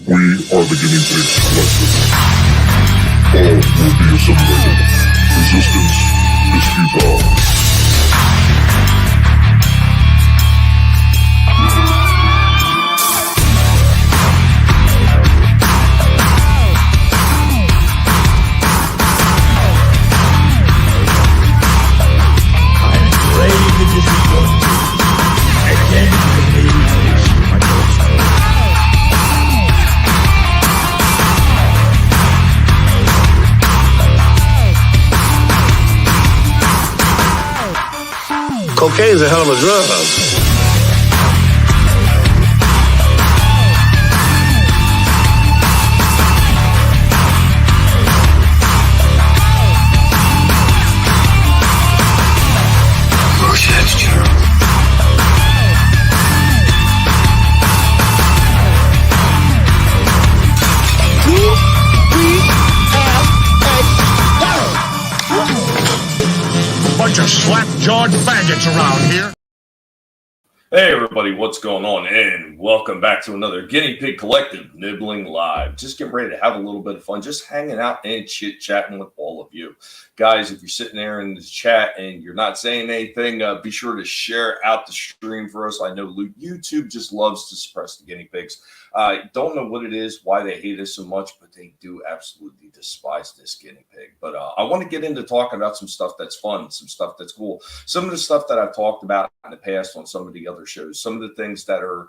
We are the Guinea Pig Collective. All will be assimilated. Resistance is futile. Cocaine's a hell of a drug. Bunch of slap-jawed faggots around here. Hey everybody, what's going on? And welcome back to another Guinea Pig Collective Nibbling Live. Just getting ready to have a little bit of fun, just hanging out and chit-chatting with all of you. Guys, if you're sitting there in the chat and you're not saying anything, be sure to share out the stream for us. I know YouTube just loves to suppress the guinea pigs. I don't know what it is, why they hate us so much, but they do absolutely despise this guinea pig. But I want to get into talking about some stuff that's fun, some stuff that's cool. Some of the stuff that I've talked about in the past on some of the other shows, some of the things that are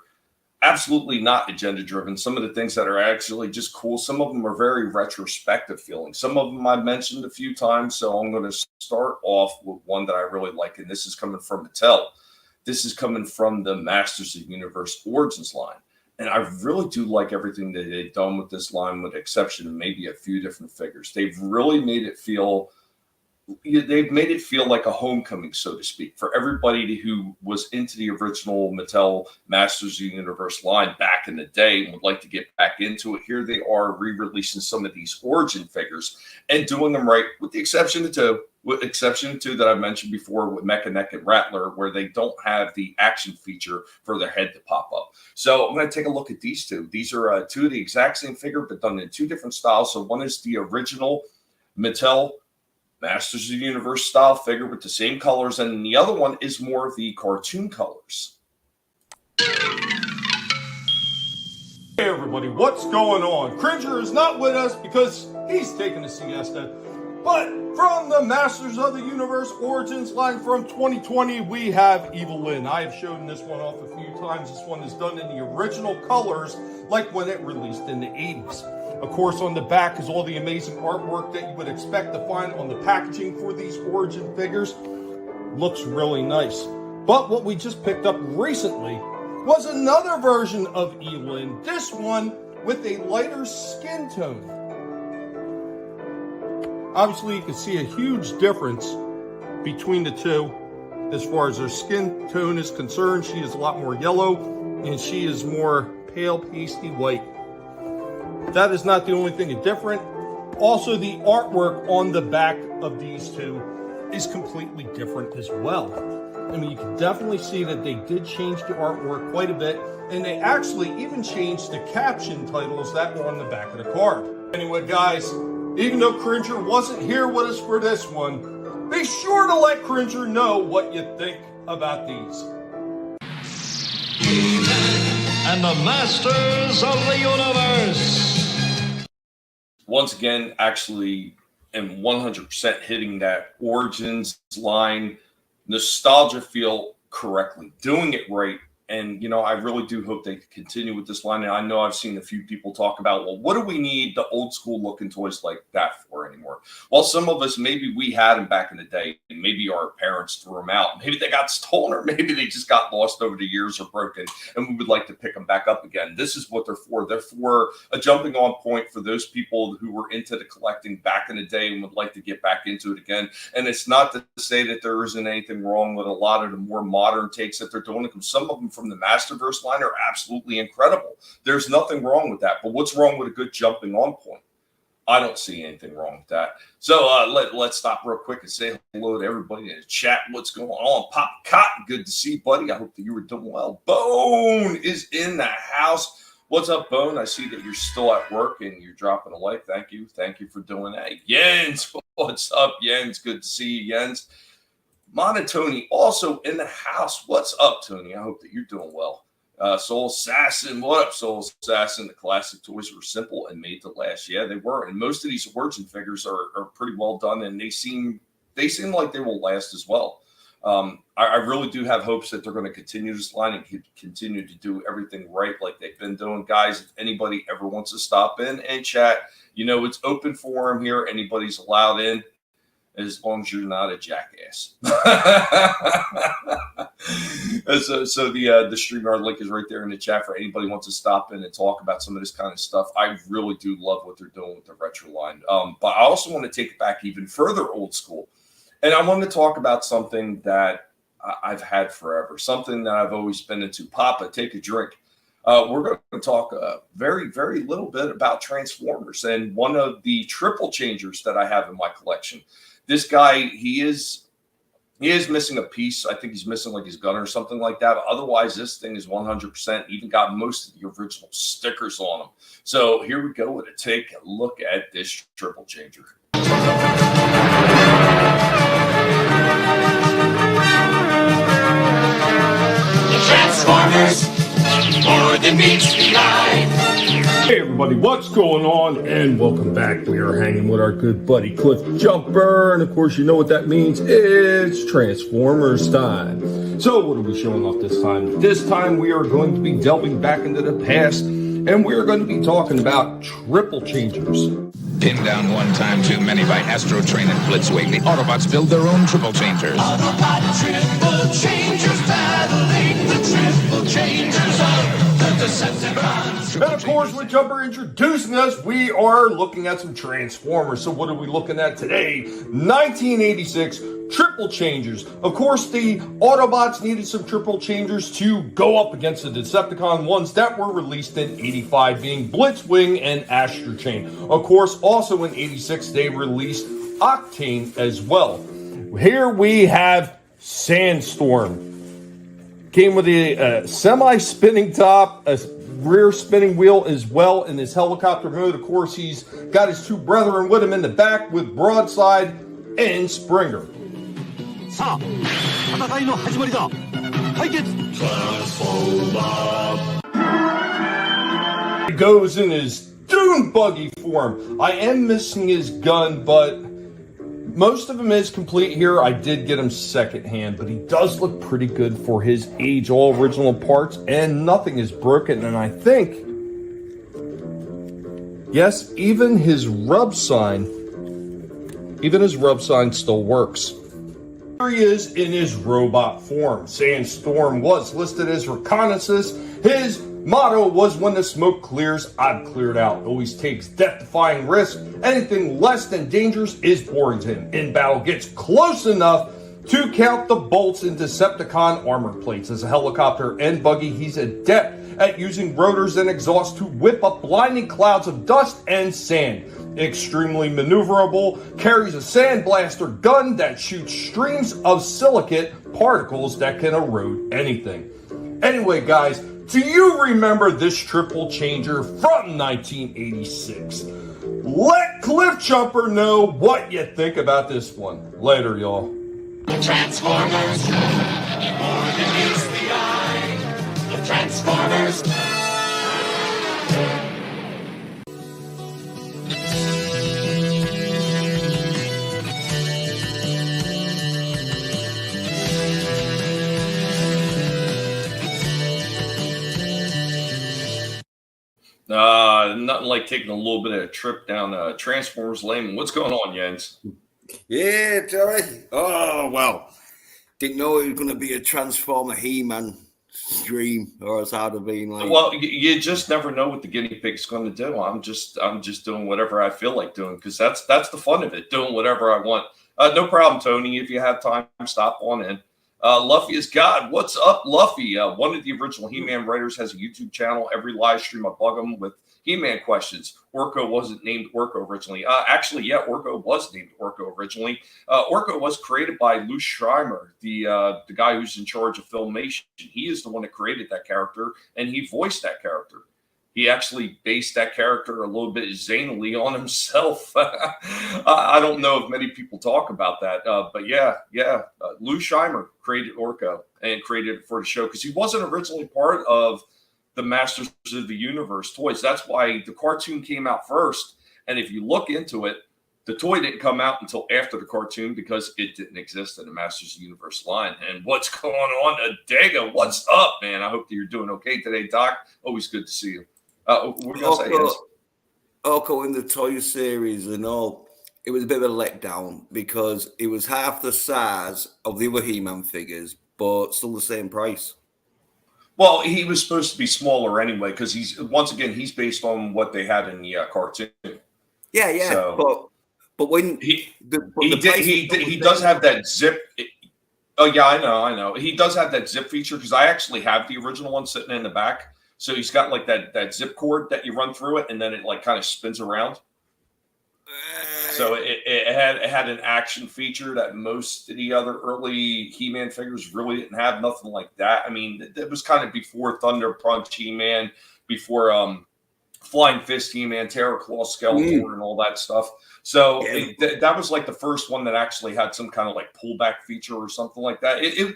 absolutely not agenda driven, some of the things that are actually just cool. Some of them are very retrospective feeling. Some of them I've mentioned a few times. So I'm going to start off with one that I really like. And this is coming from Mattel. This is coming from the Masters of the Universe Origins line. And I really do like everything that they've done with this line, with the exception of maybe a few different figures. They've really made it feel like a homecoming, so to speak, for everybody who was into the original Mattel Masters of the Universe line back in the day and would like to get back into it. Here they are re-releasing some of these origin figures and doing them right, with the exception of two. With exception of two that I mentioned before with Mechaneck and Rattler, where they don't have the action feature for their head to pop up. So I'm going to take a look at these two. These are two of the exact same figure, but done in two different styles. So one is the original Mattel Masters of the Universe style figure with the same colors, and the other one is more of the cartoon colors. Hey everybody, what's going on? Cringer is not with us because he's taking a siesta. But from the Masters of the Universe Origins line from 2020, we have Evil Lyn. I have shown this one off a few times. This one is done in the original colors, like when it released in the 80s. Of course, on the back is all the amazing artwork that you would expect to find on the packaging for these Origin figures. Looks really nice. But what we just picked up recently was another version of Evil Lyn. This one with a lighter skin tone. Obviously, you can see a huge difference between the two as far as her skin tone is concerned. She is a lot more yellow, and she is more pale, pasty white. That is not the only thing that's different. Also, the artwork on the back of these two is completely different as well. I mean, you can definitely see that they did change the artwork quite a bit, and they actually even changed the caption titles that were on the back of the card. Anyway, guys, even though Cringer wasn't here with us for this one, be sure to let Cringer know what you think about these. And the Masters of the Universe. Once again, actually, and 100% hitting that Origins line nostalgia feel correctly, doing it right. And, you know, I really do hope they continue with this line. And I know I've seen a few people talk about, well, what do we need the old school looking toys like that for anymore? Well, some of us, maybe we had them back in the day. And maybe our parents threw them out. Maybe they got stolen, or maybe they just got lost over the years or broken, and we would like to pick them back up again. This is what they're for. They're for a jumping on point for those people who were into the collecting back in the day and would like to get back into it again. And it's not to say that there isn't anything wrong with a lot of the more modern takes that they're doing, because some of them from the Masterverse line are absolutely incredible. There's nothing wrong with that. But what's wrong with a good jumping on point? I don't see anything wrong with that. So let's stop real quick and say hello to everybody in the chat. What's going on? Pop Cotton, good to see you, buddy. I hope that you were doing well. Bone is in the house. What's up, Bone? I see that you're still at work and you're dropping a like. Thank you. Thank you for doing that. Jens, what's up, Jens? Good to see you, Jens. Monotony also in the house. What's up, Tony? I hope that you're doing well. Soul Assassin, what up, Soul Assassin? The classic toys were simple and made to last. Yeah, they were. And most of these origin figures are pretty well done, and they seem like they will last as well. I really do have hopes that they're going to continue this line and continue to do everything right like they've been doing. Guys, if anybody ever wants to stop in and chat, it's open forum here. Anybody's allowed in as long as you're not a jackass. So the StreamYard link is right there in the chat for anybody who wants to stop in and talk about some of this kind of stuff. I really do love what they're doing with the retro line. But I also want to take it back even further old school. And I want to talk about something that I've had forever, something that I've always been into. Papa, take a drink. We're going to talk very, very little bit about Transformers and one of the triple changers that I have in my collection. This guy, he is missing a piece. I think he's missing like his gun or something like that. But otherwise, this thing is 100%. Even got most of the original stickers on him. So here we go with a take a look at this triple changer. Transformers, more than meets the eye. Hey everybody, what's going on? And welcome back. We are hanging with our good buddy Cliff Jumper, and of course you know what that means. It's Transformers time. So what are we showing off this time? This time we are going to be delving back into the past, and we are going to be talking about triple changers. Pinned down one time too many by Astro Train and Blitzwing, the Autobots build their own triple changers. Autobot triple changers battling the triple changers of the Decepticons. And of course, with Jumper introducing us, we are looking at some Transformers. So what are we looking at today? 1986 triple changers. Of course, the Autobots needed some triple changers to go up against the Decepticon ones that were released in 85, being Blitzwing and Astro Chain. Of course, also in 86, they released Octane as well. Here we have Sandstorm. Came with a semi-spinning top, a rear spinning wheel as well in his helicopter mode. Of course, he's got his two brethren with him in the back with Broadside and Springer. He goes in his dune buggy form. I am missing his gun, but most of him is complete here. I did get him secondhand, but he does look pretty good for his age. All original parts and nothing is broken. And I think, yes, even his rub sign still works. Here he is in his robot form. Sandstorm was listed as reconnaissance. His motto was, when the smoke clears, I've cleared out. Always takes death-defying risk. Anything less than dangerous is boring to him. In battle, gets close enough to count the bolts in Decepticon armor plates. As a helicopter and buggy, he's adept at using rotors and exhaust to whip up blinding clouds of dust and sand. Extremely maneuverable, carries a sandblaster gun that shoots streams of silicate particles that can erode anything. Anyway, guys, do you remember this triple changer from 1986? Let Cliff Jumper know what you think about this one. Later, y'all. Transformers, more than meets the eye. The Transformers. Nothing like taking a little bit of a trip down Transformers Lane. What's going on, Jens? Yeah, Joey. Oh, well. Didn't know it was going to be a Transformer He-Man stream, or as I'd have been like. Well, you just never know what the guinea pig's going to do. I'm just doing whatever I feel like doing, because that's the fun of it, doing whatever I want. No problem, Tony. If you have time, stop on in. Luffy is God. What's up, Luffy? One of the original He-Man writers has a YouTube channel. Every live stream I bug him with He-Man questions. Orko wasn't named Orko originally. Actually, yeah, Orko was named Orko originally. Orko was created by Lou Schreiber, the guy who's in charge of filmation. He is the one that created that character, and he voiced that character. he actually based that character a little bit zanily on himself. I don't know if many people talk about that, but Lou Scheimer created Orko and created it for the show because he wasn't originally part of the Masters of the Universe toys. That's why the cartoon came out first. And if you look into it, the toy didn't come out until after the cartoon because it didn't exist in the Masters of the Universe line. And what's going on, Adega? What's up, man? I hope that you're doing okay today, Doc. Always good to see you. What were you going to say? Yes? Orko in the toy series and all, it was a bit of a letdown because it was half the size of the other He-Man figures, but still the same price. Well, he was supposed to be smaller anyway because he's based on what they had in the cartoon. Yeah. So, but when he does have that zip. Oh yeah, I know. He does have that zip feature because I actually have the original one sitting in the back. So he's got like that zip cord that you run through it, and then it like kind of spins around. So it had an action feature that most of the other early He-Man figures really didn't have. Nothing like that. I mean, it was kind of before Thunder Punch He-Man, before Flying Fist He-Man, Terror Claw Skeletor, and all that stuff. So that was like the first one that actually had some kind of like pullback feature or something like that. You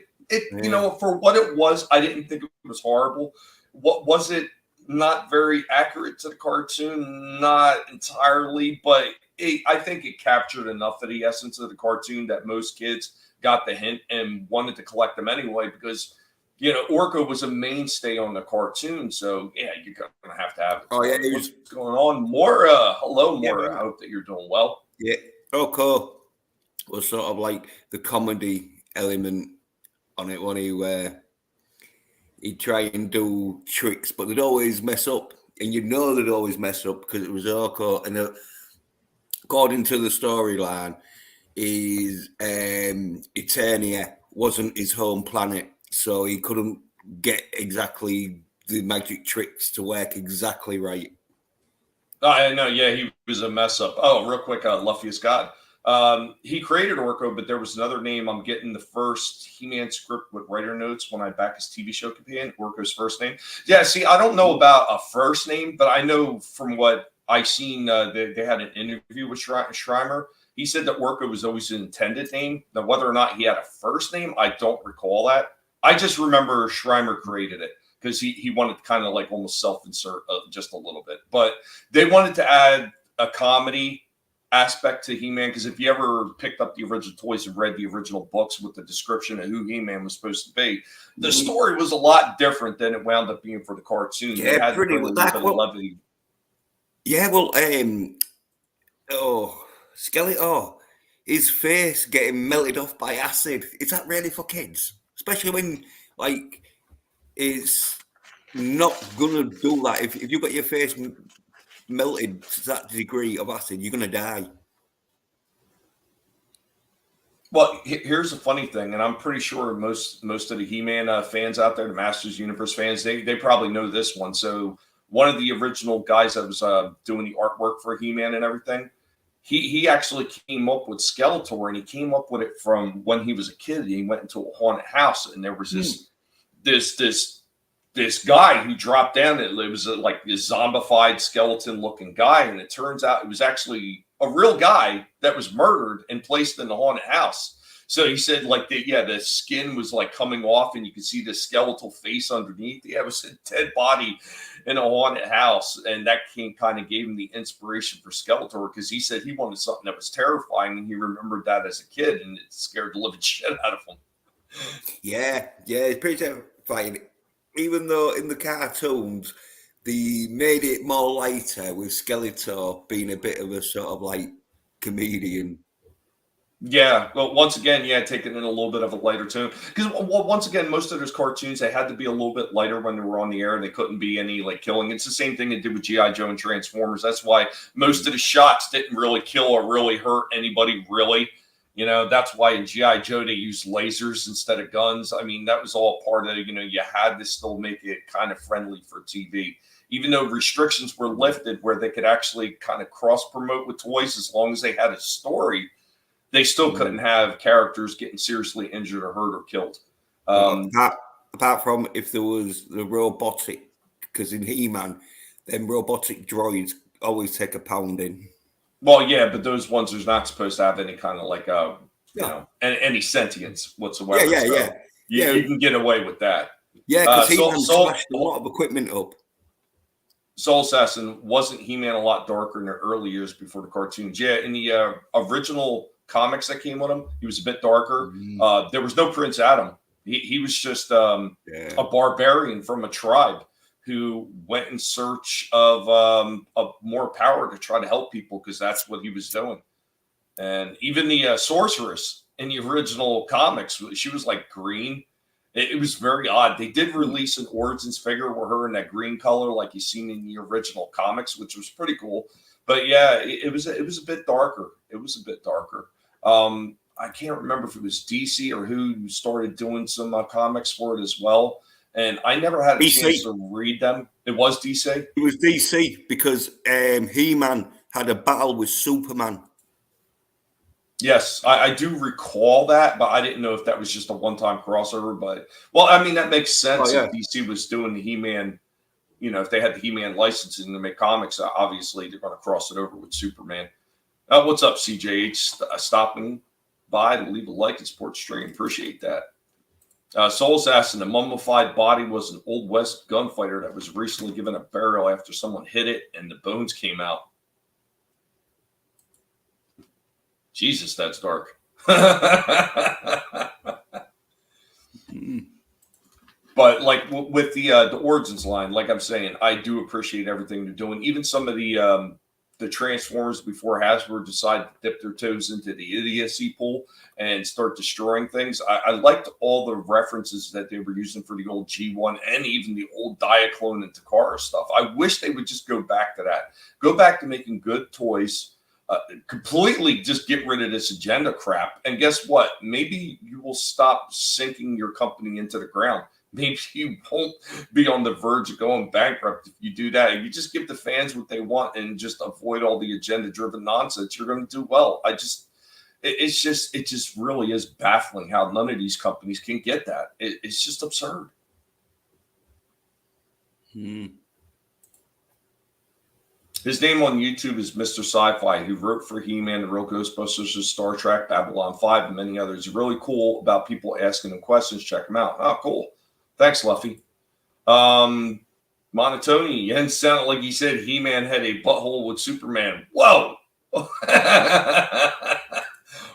know, for what it was, I didn't think it was horrible. What was it? Not very accurate to the cartoon, not entirely, but I think it captured enough of the essence of the cartoon that most kids got the hint and wanted to collect them anyway because, you know, Orko was a mainstay on the cartoon. So, yeah, you're going to have it. Oh, yeah. What's going on? Maura. Hello, Maura. Yeah, I hope that you're doing well. Yeah. Orko was sort of like the comedy element on it when he'd try and do tricks, but they'd always mess up. And you know they'd always mess up because it was Orko. And according to the storyline, his Eternia wasn't his home planet, so he couldn't get exactly the magic tricks to work exactly right. I know, yeah, he was a mess up. Oh, real quick, Luffius God. He created Orko, but there was another name. I'm getting the first He-Man script with writer notes when I back his TV show companion, Orko's first name. Yeah, see, I don't know about a first name, but I know from what I seen, they had an interview with Schreimer. He said that Orko was always an intended name. Now, whether or not he had a first name, I don't recall that. I just remember Schreimer created it because he wanted to kind of like almost self-insert just a little bit. But they wanted to add a comedy aspect to He-Man because if you ever picked up the original toys and read the original books with the description of who He-Man was supposed to be, the story was a lot different than it wound up being for the cartoon. Yeah, had pretty much. Yeah, well, Skeletor, his face getting melted off by acid. Is that really for kids? Especially when, like, it's not gonna do that. If you got your face melted to that degree of acid, you're gonna die. Well, here's the funny thing, and I'm pretty sure most of the He-Man fans out there, the Masters Universe fans, they probably know this one. So one of the original guys that was doing the artwork for He-Man and everything, he actually came up with Skeletor, and he came up with it from when he was a kid. He went into a haunted house, and there was this guy who dropped down. It was like this zombified skeleton-looking guy, and it turns out it was actually a real guy that was murdered and placed in the haunted house. So he said, like, the skin was like coming off, and you could see the skeletal face underneath. Yeah, it was a dead body in a haunted house, and that kind of gave him the inspiration for Skeletor because he said he wanted something that was terrifying, and he remembered that as a kid, and it scared the living shit out of him. Yeah, it's pretty terrifying. Even though in the cartoons they made it more lighter with Skeletor being a bit of a sort of like comedian. Yeah, well, once again, taking in a little bit of a lighter tone. Because, once again, most of those cartoons, they had to be a little bit lighter when they were on the air. They couldn't be any, like, killing. It's the same thing they did with G.I. Joe and Transformers. That's why most of the shots didn't really kill or really hurt anybody, really. You know, that's why in G.I. Joe, they used lasers instead of guns. I mean, that was all part of it. You know, you had to still make it kind of friendly for TV. Even though restrictions were lifted where they could actually kind of cross-promote with toys as long as they had a story, they still couldn't have characters getting seriously injured or hurt or killed. Apart from if there was the robotic, because in He-Man, Them robotic droids always take a pounding. Well, yeah, but those ones are not supposed to have any kind of like you Yeah. know, any sentience whatsoever. Yeah, so yeah. You can get away with that. Yeah, because Soul- He-Man Soul- smashed a lot of equipment up. Soul Assassin, wasn't He-Man a lot darker in the early years before the cartoons? Yeah, in the original comics that came with him, he was a bit darker. There was no Prince Adam. He was just a barbarian from a tribe who went in search of more power to try to help people, because that's what he was doing. And even the sorceress in the original comics, she was like green. It was very odd. They did release an Origins figure with her in that green color, like you've seen in the original comics, which was pretty cool. But yeah, it was a bit darker. It was a bit darker. I can't remember if it was DC or who started doing some comics for it as well. And I never had a chance to read them. It was DC? It was DC because He-Man had a battle with Superman. Yes, I do recall that, but I didn't know if that was just a one-time crossover. But, well, I mean, that makes sense if DC was doing the He-Man, you know, if they had the He-Man licensing to make comics, obviously they're going to cross it over with Superman. What's up, CJH? Stopping by to leave a like and support stream. Appreciate that. Soul Assassin, the mummified body was an Old West gunfighter that was recently given a burial after someone hit it and the bones came out. Jesus, that's dark. But like with the Origins line, like I'm saying, I do appreciate everything they're doing. Even some of the Transformers before Hasbro decided to dip their toes into the idiocy pool and start destroying things. I liked all the references that they were using for the old G1 and even the old Diaclone and Takara stuff. I wish they would just go back to that. Go back to making good toys. Completely just get rid of this agenda crap. And guess what? Maybe you will stop sinking your company into the ground. Maybe you won't be on the verge of going bankrupt if you do that. If you just give the fans what they want and just avoid all the agenda-driven nonsense, you're going to do well. It just really is baffling how none of these companies can get that. It's just absurd. His name on YouTube is Mr. Sci-Fi, who wrote for He-Man, The Real Ghostbusters, Star Trek, Babylon 5, and many others. He's really cool about people asking him questions. Check him out. Oh, cool. Thanks, Luffy. Monotony, Jens sounded like he said He-Man had a butthole with Superman. Whoa!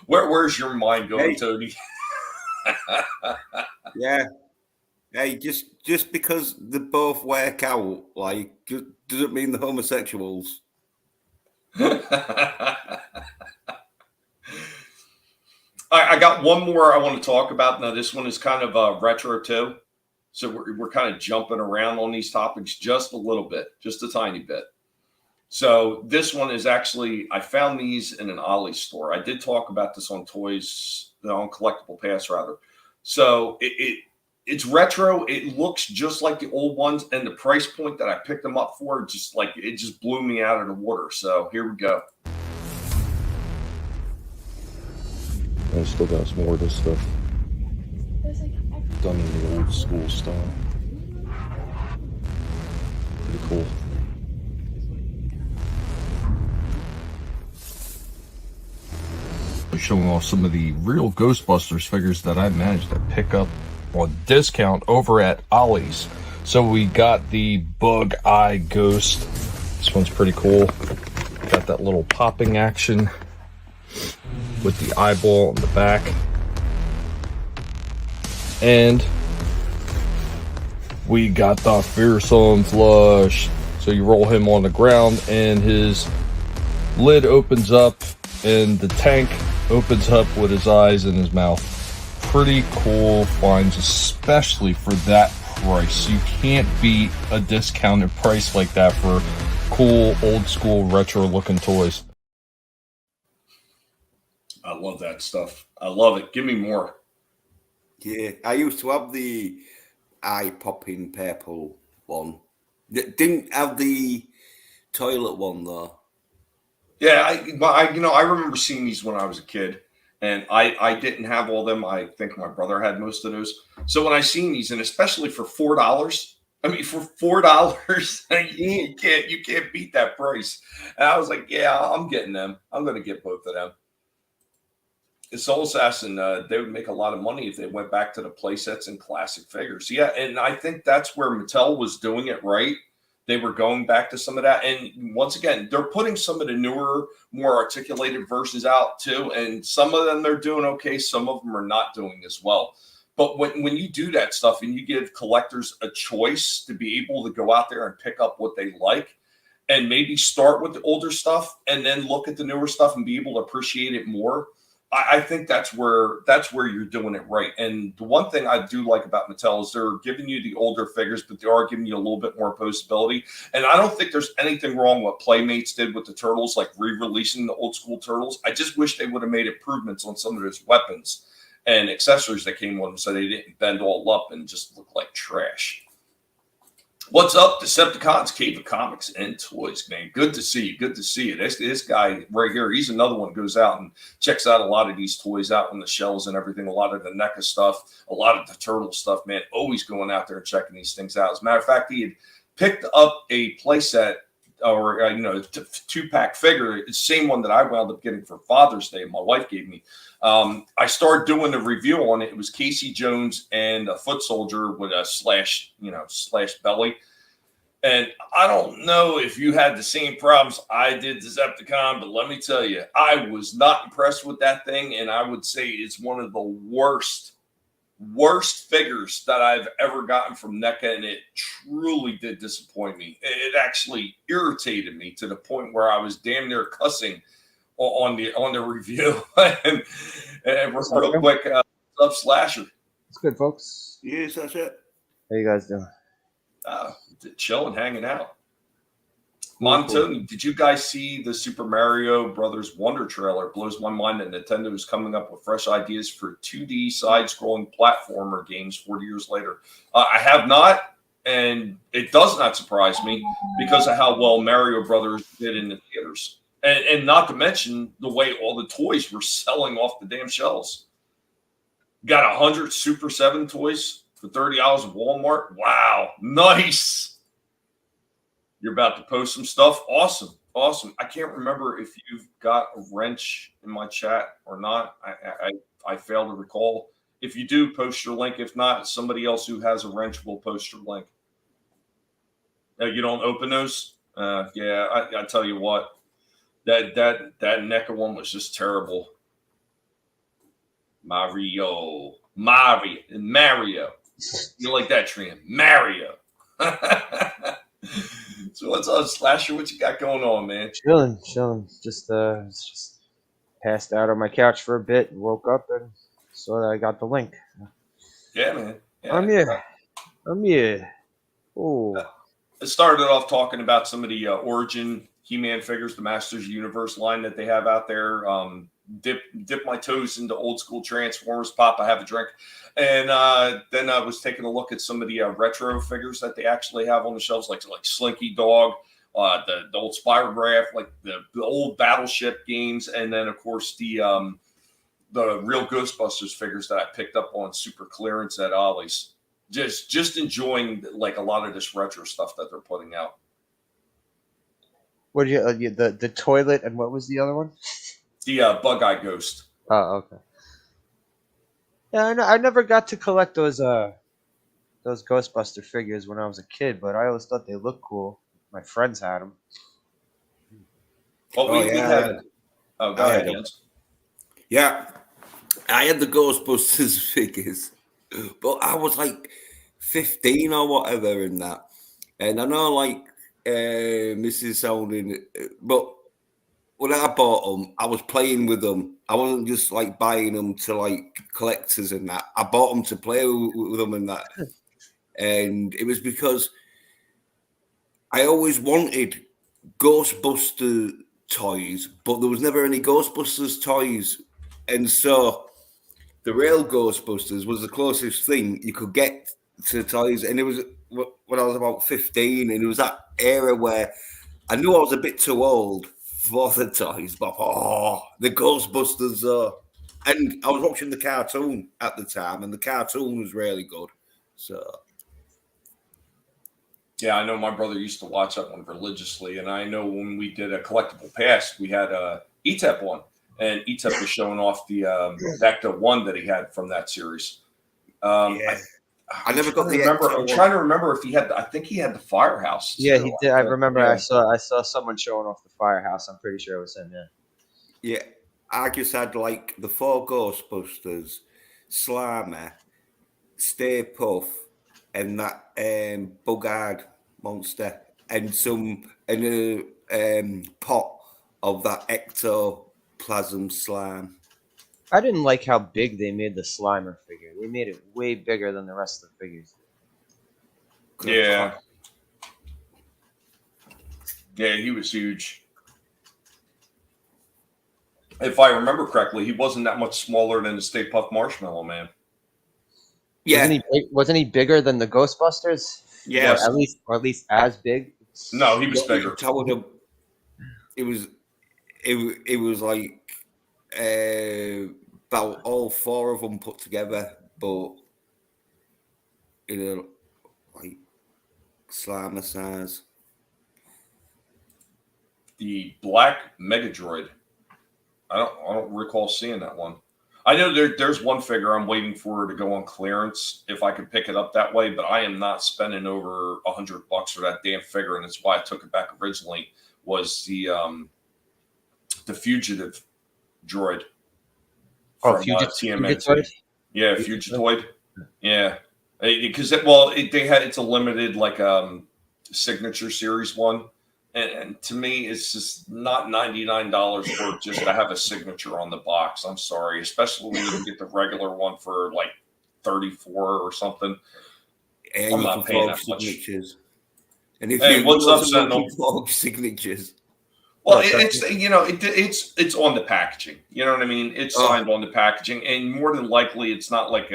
Where's your mind going, Tony? Yeah. Hey, just because they both work out, like, doesn't mean they're homosexuals. I got one more I want to talk about. Now, this one is kind of retro too. So we're kind of jumping around on these topics just a little bit, just a tiny bit. So this one is actually, I found these in an Ollie store. I did talk about this on Toys, on Collectible Pass rather. So it's retro. It looks just like the old ones, and the price point that I picked them up for, it just blew me out of the water. So here we go. I still got some more of this stuff done in the old school style. Pretty cool. Showing off some of the real Ghostbusters figures that I managed to pick up on discount over at Ollie's. So we got the Bug Eye Ghost. This one's pretty cool. Got that little popping action with the eyeball on the back. And we got the Fearsome Flush. So you roll him on the ground and his lid opens up and the tank opens up with his eyes and his mouth. Pretty cool finds, especially for that price. You can't beat a discounted price like that for cool, old school, retro looking toys. I love that stuff. I love it. Give me more. Yeah, I used to have the eye-popping purple one. Didn't have the toilet one though. Yeah, I remember seeing these when I was a kid, and I didn't have all them. I think my brother had most of those. So when I seen these, and especially for $4, I mean, for $4, you can't beat that price. And I was like, yeah, I'm getting them. I'm going to get both of them. Soul Assassin, they would make a lot of money if they went back to the play sets and classic figures. Yeah, and I think that's where Mattel was doing it right. They were going back to some of that. And once again, they're putting some of the newer, more articulated versions out too. And some of them they're doing okay. Some of them are not doing as well. But when you do that stuff and you give collectors a choice to be able to go out there and pick up what they like and maybe start with the older stuff and then look at the newer stuff and be able to appreciate it more, I think that's where you're doing it right. And the one thing I do like about Mattel is they're giving you the older figures, but they are giving you a little bit more posability. And I don't think there's anything wrong what Playmates did with the Turtles, like re-releasing the old school Turtles. I just wish they would have made improvements on some of those weapons and accessories that came with them so they didn't bend all up and just look like trash. What's up, Decepticons, Cave of Comics, and Toys, man? Good to see you. Good to see you. This guy right here, he's another one who goes out and checks out a lot of these toys out on the shelves and everything, a lot of the NECA stuff, a lot of the Turtle stuff, man. Always going out there and checking these things out. As a matter of fact, he had picked up a playset or, two-pack figure, the same one that I wound up getting for Father's Day, my wife gave me. I started doing the review on it. It was Casey Jones and a foot soldier with a slash belly. And I don't know if you had the same problems I did, Decepticon, but let me tell you, I was not impressed with that thing. And I would say it's one of the worst figures that I've ever gotten from NECA. And it truly did disappoint me. It actually irritated me to the point where I was damn near cussing on the review. and real quick, up Slasher. It's good, folks. Yes, that's it. How you guys doing? Chilling, hanging out. Montoni, did you guys see the Super Mario Brothers Wonder trailer? It blows my mind that Nintendo is coming up with fresh ideas for 2D side-scrolling platformer games 40 years later. I have not, and it does not surprise me because of how well Mario Brothers did in the theaters. And not to mention the way all the toys were selling off the damn shelves. Got 100 Super 7 toys for $30 at Walmart. Wow. Nice. You're about to post some stuff. Awesome. I can't remember if you've got a wrench in my chat or not. I fail to recall. If you do, post your link. If not, somebody else who has a wrench will post your link. You don't open those? Yeah, I tell you what. That NECA one was just terrible. Mario. You like that, Trin? Mario. So what's up, Slasher? What you got going on, man? Chilling. Just passed out on my couch for a bit, woke up and saw that I got the link. Yeah, man. Yeah. I'm here. Oh. I started off talking about some of the Origin He-Man figures, the Masters of the Universe line that they have out there. Dip my toes into old school Transformers, Pop, I have a drink. And then I was taking a look at some of the retro figures that they actually have on the shelves, like Slinky Dog, the old Spirograph, like the old Battleship games, and then of course the real Ghostbusters figures that I picked up on super clearance at Ollie's. Just enjoying like a lot of this retro stuff that they're putting out. What did you the toilet and what was the other one? The Bug-Eye Ghost. Oh, okay. Yeah, I never got to collect those Ghostbuster figures when I was a kid, but I always thought they looked cool. My friends had them. Well, we had. Oh, go ahead, Jens. Yeah, I had the Ghostbusters figures, but I was like 15 or whatever in that, and I know like Mrs. Sounding, but when I bought them, I was playing with them. I wasn't just like buying them to like collectors and that. I bought them to play with them and that. And it was because I always wanted Ghostbuster toys, but there was never any Ghostbusters toys. And so the real Ghostbusters was the closest thing you could get to toys. And it was when I was about 15, and it was that era where I knew I was a bit too old for the toys, but the Ghostbusters. And I was watching the cartoon at the time, and the cartoon was really good. So Yeah, I know my brother used to watch that one religiously, and I know when we did a collectible pass, we had a ETEP one, and ETEP was showing off the Vecta one that he had from that series. Yeah. I never got the remember. Ecto I'm one. trying to remember if he had. I think he had the Firehouse. Yeah, too. he did. I remember. Yeah. I saw someone showing off the firehouse. I'm pretty sure it was him. Yeah. Yeah, I just had like the 4 Ghostbusters, Slimer, Stay Puff, and that Bug-eyed monster, and a pot of that ectoplasm slime. I didn't like how big they made the Slimer figure. They made it way bigger than the rest of the figures. Yeah. Yeah, he was huge. If I remember correctly, he wasn't that much smaller than the Stay Puft Marshmallow Man. Yeah, Wasn't he bigger than the Ghostbusters? yeah. Or at least as big. No, he was Yeah, bigger. told him it was like about all 4 of them put together, but like Slimer size. The Black Megadroid. I don't recall seeing that one. I know there's one figure I'm waiting for to go on clearance if I could pick it up that way, but I am not spending over $100 for that damn figure, and that's why I took it back originally. Was the Fugitive droid from TMNT? Fugitoid? Yeah, Fugitoid. Yeah, because it's a limited signature series one. And to me, it's just not $99 for just to have a signature on the box. I'm sorry, especially when you can get the regular one for like $34 or something. And I'm you not can paying forge that much. signatures. And if Hey, you what's up, also Sentinel? forge signatures. Well, it's on the packaging. You know what I mean? It's signed on the packaging, and more than likely, it's not like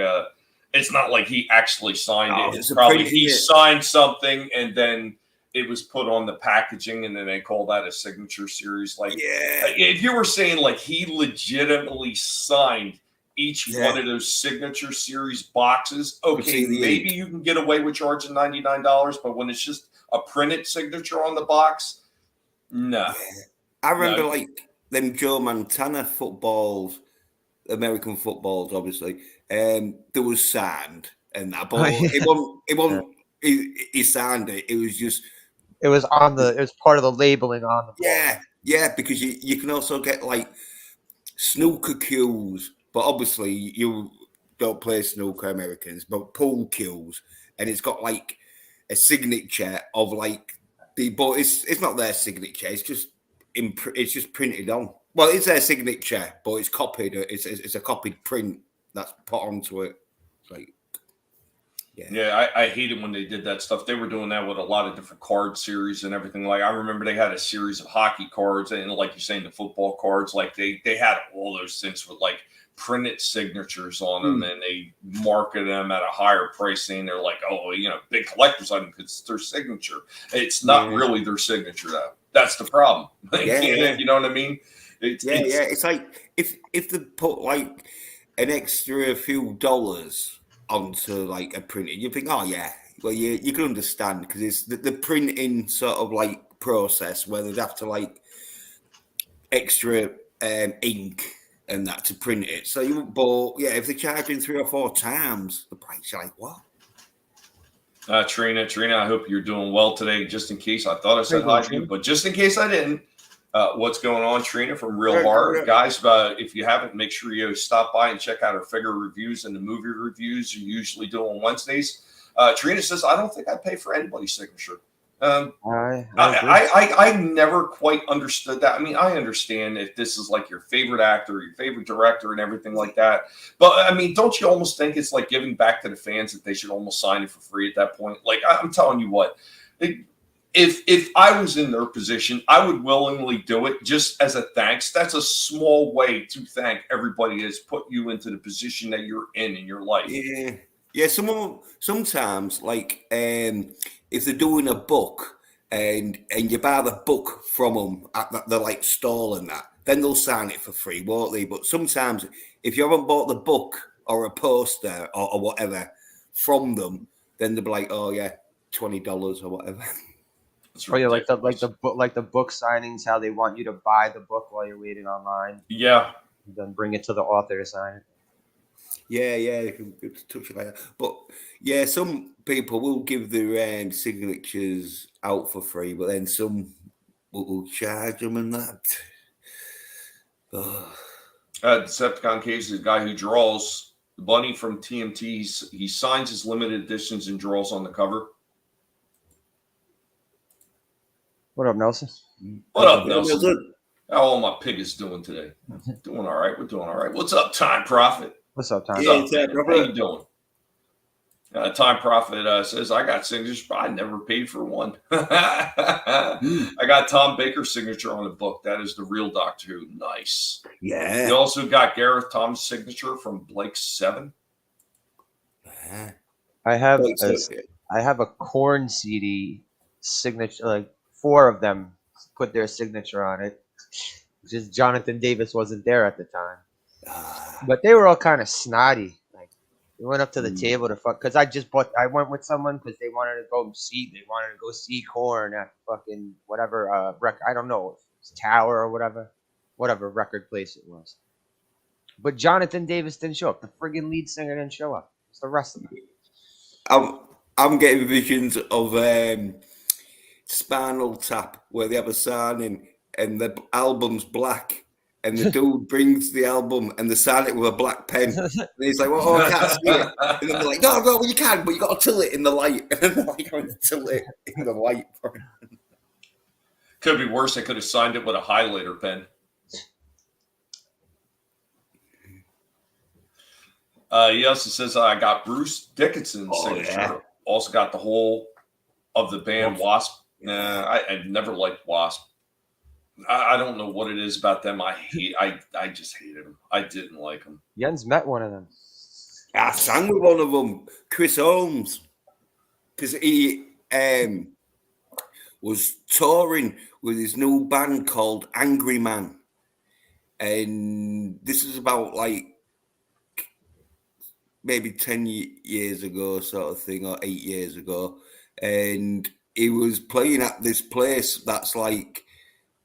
he actually signed it. It's probably he signed something and then it was put on the packaging, and then they call that a signature series. If you were saying like he legitimately signed each one of those signature series boxes, okay, maybe you can get away with charging $99. But when it's just a printed signature on the box, no. Yeah. I remember like them Joe Montana footballs, American footballs, obviously. There was sand and that, but he signed it. It was just. It was part of the labeling on the ball. Yeah, because you can also get like snooker cues, but obviously you don't play snooker, Americans, but pool cues, and it's got like a signature of like but it's not their signature. It's just printed on. Well, it's their signature, but it's copied. It's a copied print that's put onto it. It's like. Yeah, I hated when they did that stuff. They were doing that with a lot of different card series and everything. Like I remember they had a series of hockey cards and like you're saying, the football cards. Like they had all those things with like printed signatures on them, and they market them at a higher price. And they're like, oh, big collector's item because it's their signature. It's not really their signature though. That's the problem. You know what I mean? It's like if they put like an extra few dollars onto like a printing, you think, oh yeah, well you can understand because it's the printing sort of like process where they'd have to like extra ink and that to print it. So if they're charging 3 or 4 times the price, you're like, what? Trina, I hope you're doing well today. Just in case, I thought I said hi to you, but just in case I didn't, what's going on, Trina from Real Horror? Guys, if you haven't, make sure you stop by and check out our figure reviews and the movie reviews you usually do on Wednesdays. Trina says, I don't think I pay for anybody's signature. I never quite understood that. I mean, I understand if this is like your favorite actor, your favorite director, and everything like that. But I mean, don't you almost think it's like giving back to the fans that they should almost sign it for free at that point? Like, I'm telling you what. If I was in their position, I would willingly do it just as a thanks. That's a small way to thank everybody that's put you into the position that you're in your life. Yeah. Sometimes, like, if they're doing a book and you buy the book from them at the like stall and that, then they'll sign it for free, won't they? But sometimes, if you haven't bought the book or a poster or whatever from them, then they'll be like, oh yeah, $20 or whatever. It's Oh yeah, like the ridiculous. book signings, how they want you to buy the book while you're waiting online, Yeah. and then bring it to the author to sign it. Yeah, you can touch it like that. But yeah, some people will give their signatures out for free, but then some will charge them and that. Oh. Decepticon Case is a guy who draws the bunny from TMT. He signs his limited editions and draws on the cover. What up, Nelson? What up, Nelson? How all my pig is doing today? Doing all right. We're doing all right. What's up, Time Prophet? What's up, Time? What's up, How you doing? Time Prophet says, I got signatures, but I never paid for one. I got Tom Baker's signature on the book. That is the real Doctor Who. Nice. Yeah. You also got Gareth Tom's signature from Blake 7. I have a Korn CD signature, like 4 of them put their signature on it. Just Jonathan Davis wasn't there at the time. But they were all kind of snotty. Like they went up to the table to fuck, because I went with someone because they wanted to go see Korn at fucking whatever I don't know, Tower or whatever record place it was. But Jonathan Davis didn't show up. The friggin' lead singer didn't show up. It's the rest of them. I'm getting visions of Spinal Tap where they have a signing and the album's black. And the dude brings the album and they sign it with a black pen. And he's like, well, I can't see it. And then they're like, no, well, you can, but you got to tilt it in the light. And then they're like, I'm going to tilt it in the light. Could be worse. They could have signed it with a highlighter pen. He also says, I got Bruce Dickinson's signature. Yeah. Also got the whole of the band Wasp. I never liked Wasp. I don't know what it is about them. I just hated them. I didn't like them. Jens met one of them. I sang with one of them, Chris Holmes, because he was touring with his new band called Angry Man, and this is about like maybe 10 years ago, sort of thing, or 8 years ago, and he was playing at this place that's like.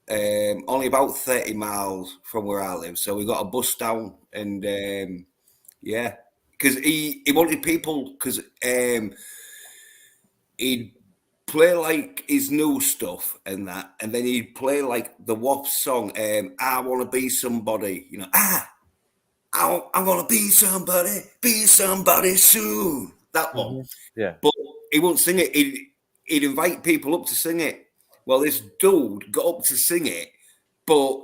Only about 30 miles from where I live, so we got a bus down, and because he wanted people, because he'd play like his new stuff and that, and then he'd play like the WAP song, I want to be somebody, you know, I'm gonna be somebody soon, that one. Yeah, but he wouldn't sing it. He'd invite people up to sing it. Well, this dude got up to sing it, but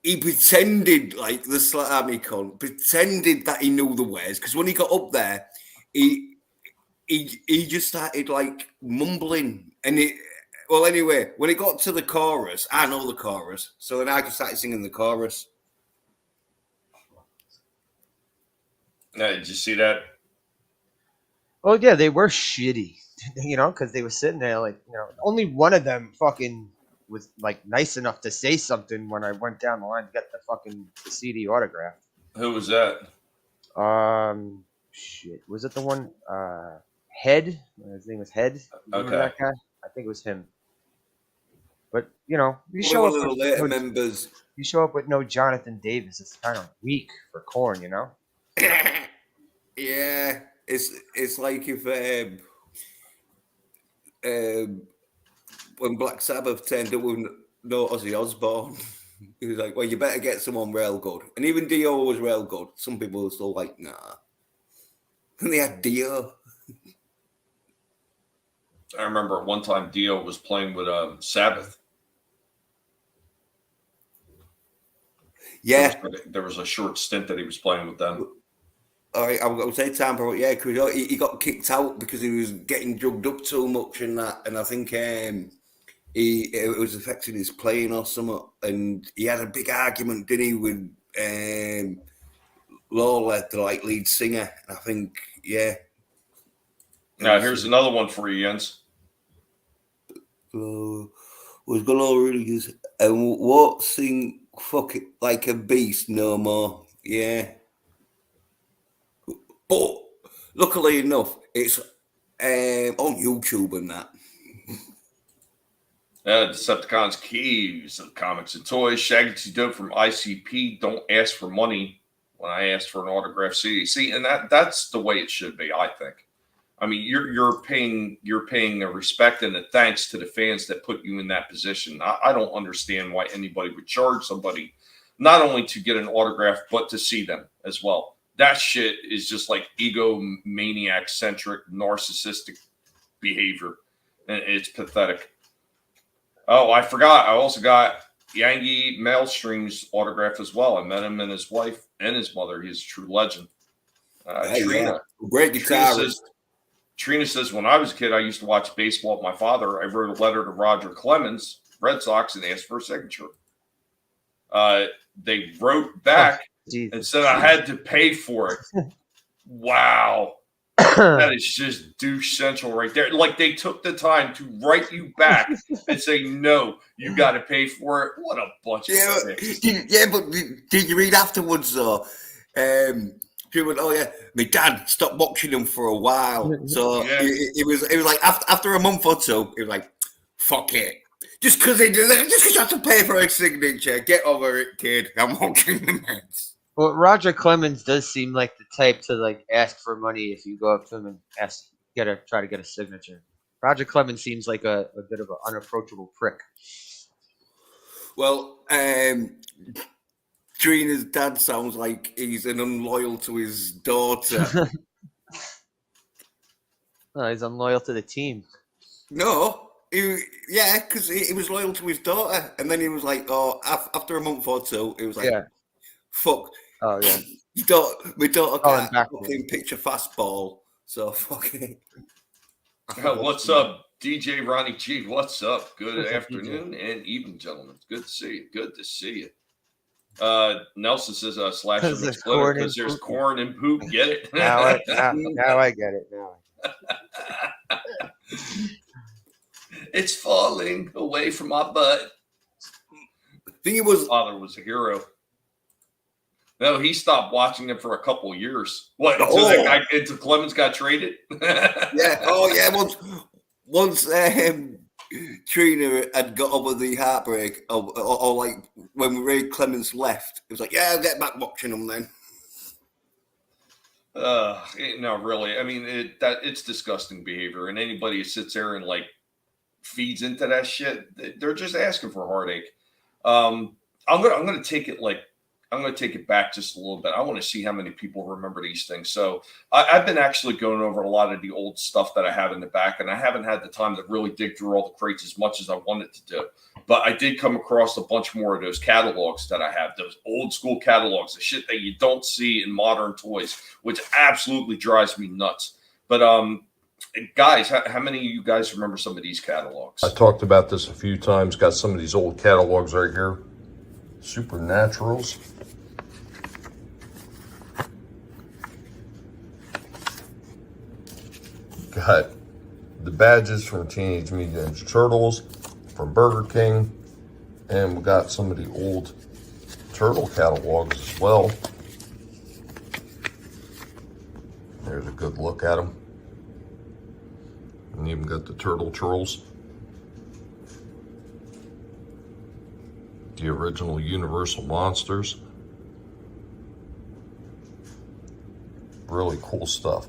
he pretended, like the Slat Army con, pretended that he knew the words. Because when he got up there, he just started like mumbling. And anyway, when it got to the chorus, I know the chorus. So then I just started singing the chorus. Did you see that? Oh, yeah, they were shitty. You know, because they were sitting there like, you know, only one of them fucking was like nice enough to say something when I went down the line to get the CD autograph. Who was that? Shit. Was it the one, Head? His name was Head. Okay. That guy? I think it was him. But, you know, you show up with no Jonathan Davis. It's kind of weak for Korn, you know? Yeah. It's like if... when Black Sabbath turned up with no Ozzy Osbourne, he was like, well, you better get someone real good. And even Dio was real good. Some people were still like, nah. And they had Dio. I remember one time Dio was playing with Sabbath. Yeah. There was a short stint that he was playing with them. All right, I would say Tampa, yeah, because he got kicked out because he was getting drugged up too much and that, and I think it was affecting his playing or something, and he had a big argument, didn't he, with Lawler, the lead singer. I think, yeah. Now here's another one for you, Jens. Was gonna really just and what sing fuck it like a beast no more, yeah. But luckily enough, it's On YouTube and that. Decepticons Keys of Comics and Toys. Shaggy T Dope from ICP. Don't ask for money when I asked for an autographed CD. See, and that's the way it should be, I think. I mean, you're paying a respect and a thanks to the fans that put you in that position. I don't understand why anybody would charge somebody not only to get an autograph but to see them as well. That shit is just like egomaniac centric, narcissistic behavior, and it's pathetic. Oh, I forgot. I also got Yangi Maelstream's autograph as well. I met him and his wife and his mother. He's a true legend. Trina, great guitarist. Trina says, when I was a kid, I used to watch baseball with my father. I wrote a letter to Roger Clemens, Red Sox, and asked for a signature. They wrote back and said I had to pay for it. Wow. That is just douche central right there. Like, they took the time to write you back and say, no, you got to pay for it. What a bunch of shit. Yeah, but did you read afterwards, though? People went, oh, yeah, my dad stopped watching them for a while. So it was like after a month or two, it was like, fuck it. Just because you have to pay for a signature, get over it, kid. I'm watching the Mets. Well, Roger Clemens does seem like the type to like ask for money if you go up to him and try to get a signature. Roger Clemens seems like a bit of an unapproachable prick. Well, Trina's dad sounds like he's an unloyal to his daughter. No, he's unloyal to the team. No, because he was loyal to his daughter, and then he was like, oh, after a month or two, it was like, fuck. Oh yeah. My daughter can't fucking pitch a fastball, so fuck it. What's up, DJ Ronnie G? What's up? Good afternoon and evening, gentlemen. Good to see you. Good to see you. Nelson says slash exploder because there's corn and poop. Get it? now I get it. Now. It's falling away from my butt. Father was a hero. No, he stopped watching them for a couple of years. What? Until Clemens got traded? Yeah. Oh, yeah. Once Trina had got over the heartbreak, or like when Ray Clemens left, it was like, yeah, I'll get back watching them then. No, really. I mean, it's disgusting behavior, and anybody who sits there and like feeds into that shit, they're just asking for heartache. I'm gonna take it back just a little bit. I want to see how many people remember these things. So I've been actually going over a lot of the old stuff that I have in the back, and I haven't had the time to really dig through all the crates as much as I wanted to do. But I did come across a bunch more of those catalogs that I have, those old school catalogs, the shit that you don't see in modern toys, which absolutely drives me nuts. But guys, how many of you guys remember some of these catalogs? I talked about this a few times. Got some of these old catalogs right here. Supernaturals. Got the badges from Teenage Mutant Ninja Turtles, from Burger King, and we got some of the old turtle catalogs as well. There's a good look at them. And even got the turtle trolls. The original Universal Monsters. Really cool stuff.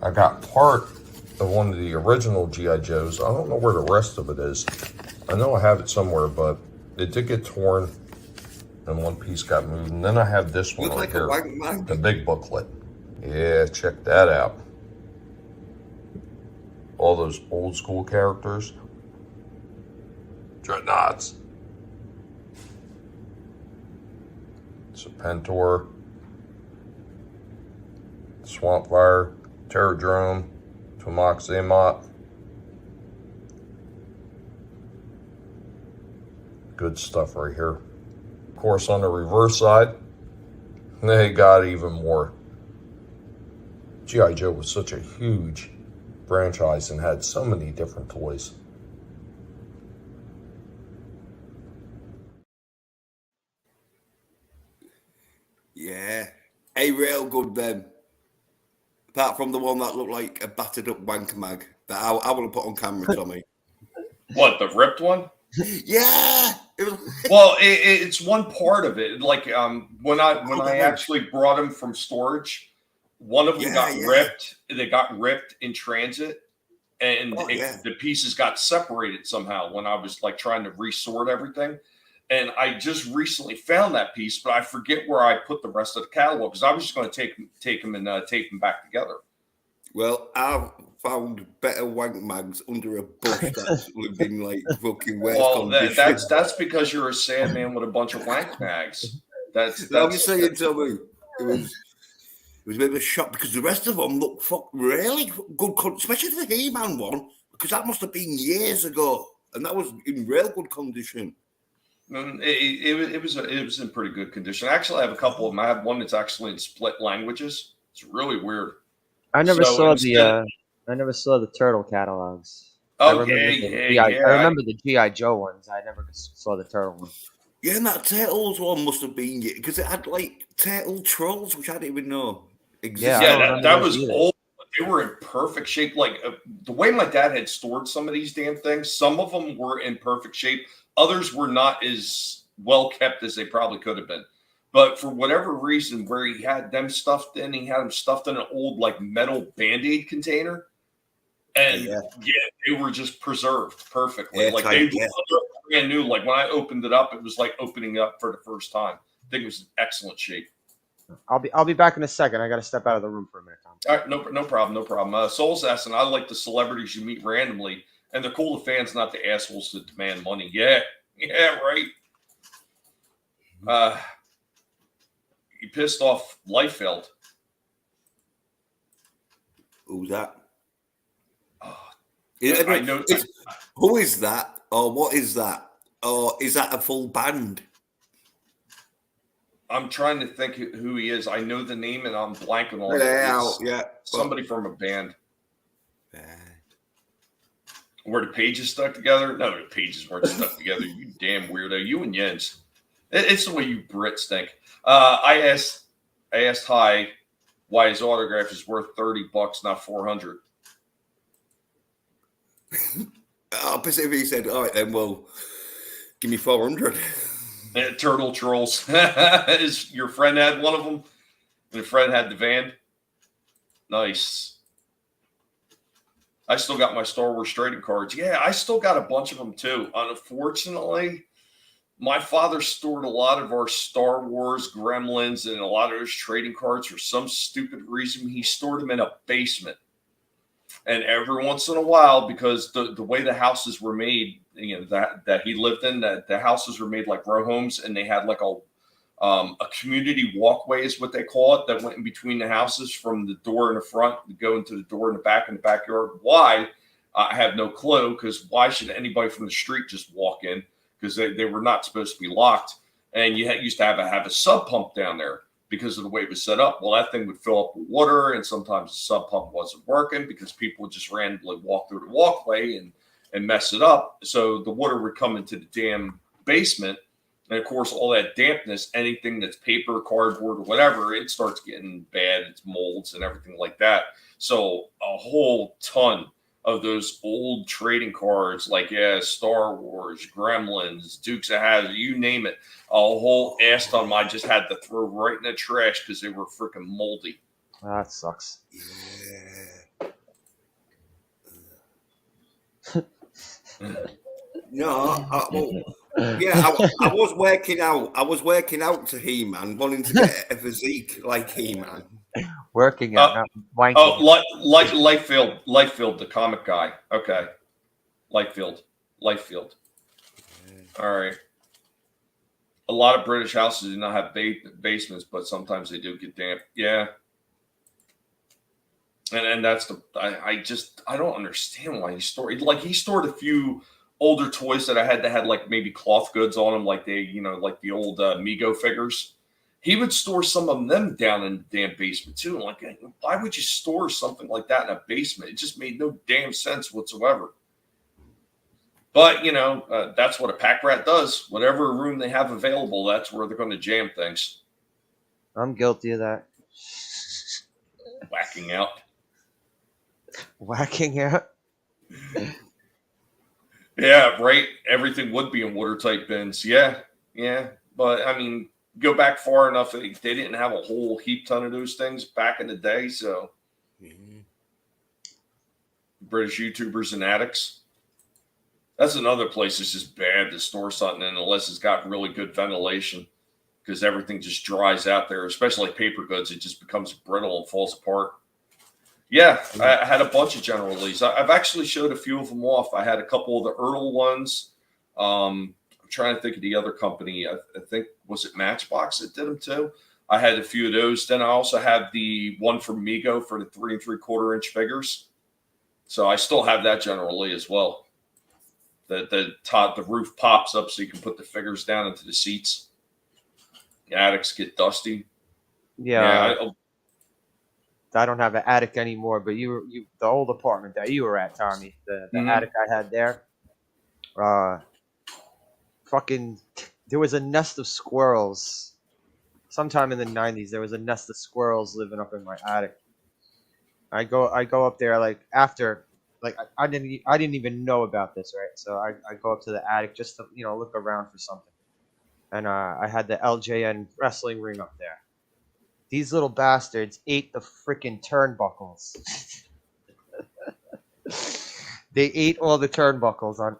I got part of one of the original G.I. Joes. I don't know where the rest of it is. I know I have it somewhere, but it did get torn and one piece got moved. And then I have this one right here, the big booklet. Yeah, check that out. All those old school characters. Dreadnoughts. Serpentor. Swampfire. Terradrome. Tomac Zaymot. Good stuff right here. Of course, on the reverse side, they got even more. G.I. Joe was such a huge franchise and had so many different toys. Yeah. Hey, real good, then. apart from the one that looked like a battered up wank mag that I want to put on camera, Tommy. What, the ripped one? Yeah. Well, it's one part of it. Like when I actually brought them from storage, one of them got ripped. They got ripped in transit, and the pieces got separated somehow when I was like trying to resort everything. And I just recently found that piece, but I forget where I put the rest of the catalog because I was just going to take them and tape them back together. Well, I've found better wank mags under a bush that's lived in like fucking worse condition. That's because you're a sad man with a bunch of wank mags. That's I'm just saying, Tommy. It was a bit of a shock because the rest of them look really good, especially the He-Man one, because that must have been years ago, and that was in real good condition. It was in pretty good condition. Actually, I have a couple of them. I have one that's actually in split languages. It's really weird. I never saw the turtle catalogs. Oh, I remember the G.I. Joe ones. I never saw the turtle one. Yeah, and that Turtles one must have been because it had like turtle trolls, which I didn't even know existed. Yeah, that was old. They were in perfect shape. Like the way my dad had stored some of these damn things, some of them were in perfect shape. Others were not as well kept as they probably could have been. But for whatever reason, where he had them stuffed in, he had them stuffed in an old like metal Band-Aid container. And they were just preserved perfectly. Like they were brand new. Like when I opened it up, it was like opening up for the first time. I think it was in excellent shape. I'll be back in a second. I got to step out of the room for a minute, Tom. All right, no problem. Soul's asking, I like the celebrities you meet randomly, and they're cool to fans, not the assholes that demand money. Yeah, right. You pissed off Liefeld. Who's that? I know. Who is that? Or what is that? Or is that a full band? I'm trying to think who he is. I know the name and I'm blanking on it. Yeah. Somebody from a band. Were the pages stuck together? No, the pages weren't stuck together. You damn weirdo. You and Jens. It's the way you Brits think. I asked Hi why his autograph is worth $30, not $400. Pacific said, all right, then, well, give me 400. Turtle trolls. Your friend had one of them, and the friend had the van. Nice. I still got my Star Wars trading cards. Yeah, I still got a bunch of them too. Unfortunately, my father stored a lot of our Star Wars Gremlins and a lot of his trading cards for some stupid reason. He stored them in a basement. And every once in a while, because the way the houses were made, that he lived in, that the houses were made like row homes, and they had like a community walkway is what they call it, that went in between the houses from the door in the front to go into the door in the back in the backyard. Why? I have no clue, because why should anybody from the street just walk in? Because they were not supposed to be locked. And you used to have a sub pump down there because of the way it was set up. Well, that thing would fill up with water, and sometimes the sub pump wasn't working because people would just randomly walk through the walkway and mess it up. So the water would come into the damn basement. And of course, all that dampness, anything that's paper, cardboard, or whatever, it starts getting bad. It's molds and everything like that. So a whole ton of those old trading cards, like Star Wars, Gremlins, Dukes of Hazzard, you name it, a whole ass ton I just had to throw right in the trash because they were freaking moldy. That sucks. I was working out. I was working out to He-Man, wanting to get a physique like He-Man. Working out, not wanking. Oh, like Liefeld, the comic guy. Okay, Liefeld. All right. A lot of British houses do not have basements, but sometimes they do get damp. Yeah. And that's I don't understand why he stored a few older toys that I had that had like maybe cloth goods on them, like like the old Mego figures. He would store some of them down in the damn basement too. Like, why would you store something like that in a basement? It just made no damn sense whatsoever. But that's what a pack rat does. Whatever room they have available, that's where they're going to jam things. I'm guilty of that. Whacking out. Whacking out. Yeah, right. Everything would be in watertight bins. Yeah. But I mean, go back far enough. They didn't have a whole heap ton of those things back in the day. So British YouTubers and addicts. That's another place that's just bad to store something in unless it's got really good ventilation, because everything just dries out there, especially paper goods. It just becomes brittle and falls apart. Yeah, I had a bunch of General Lees. I've actually showed a few of them off. I had a couple of the Ertl ones. I'm trying to think of the other company. I think, was it Matchbox that did them too? I had a few of those. Then I also had the one from Mego for the 3 3/4 inch figures. So I still have that General Lee as well. The roof pops up so you can put the figures down into the seats. The attics get dusty. Yeah. I don't have an attic anymore, but the old apartment that you were at, Tommy, the attic I had there, fucking, there was a nest of squirrels. Sometime in the 90s, there was a nest of squirrels living up in my attic. I go up there after, I didn't even know about this, right? So I go up to the attic just to look around for something, and I had the LJN wrestling ring up there. These little bastards ate the freaking turnbuckles. They ate all the turnbuckles on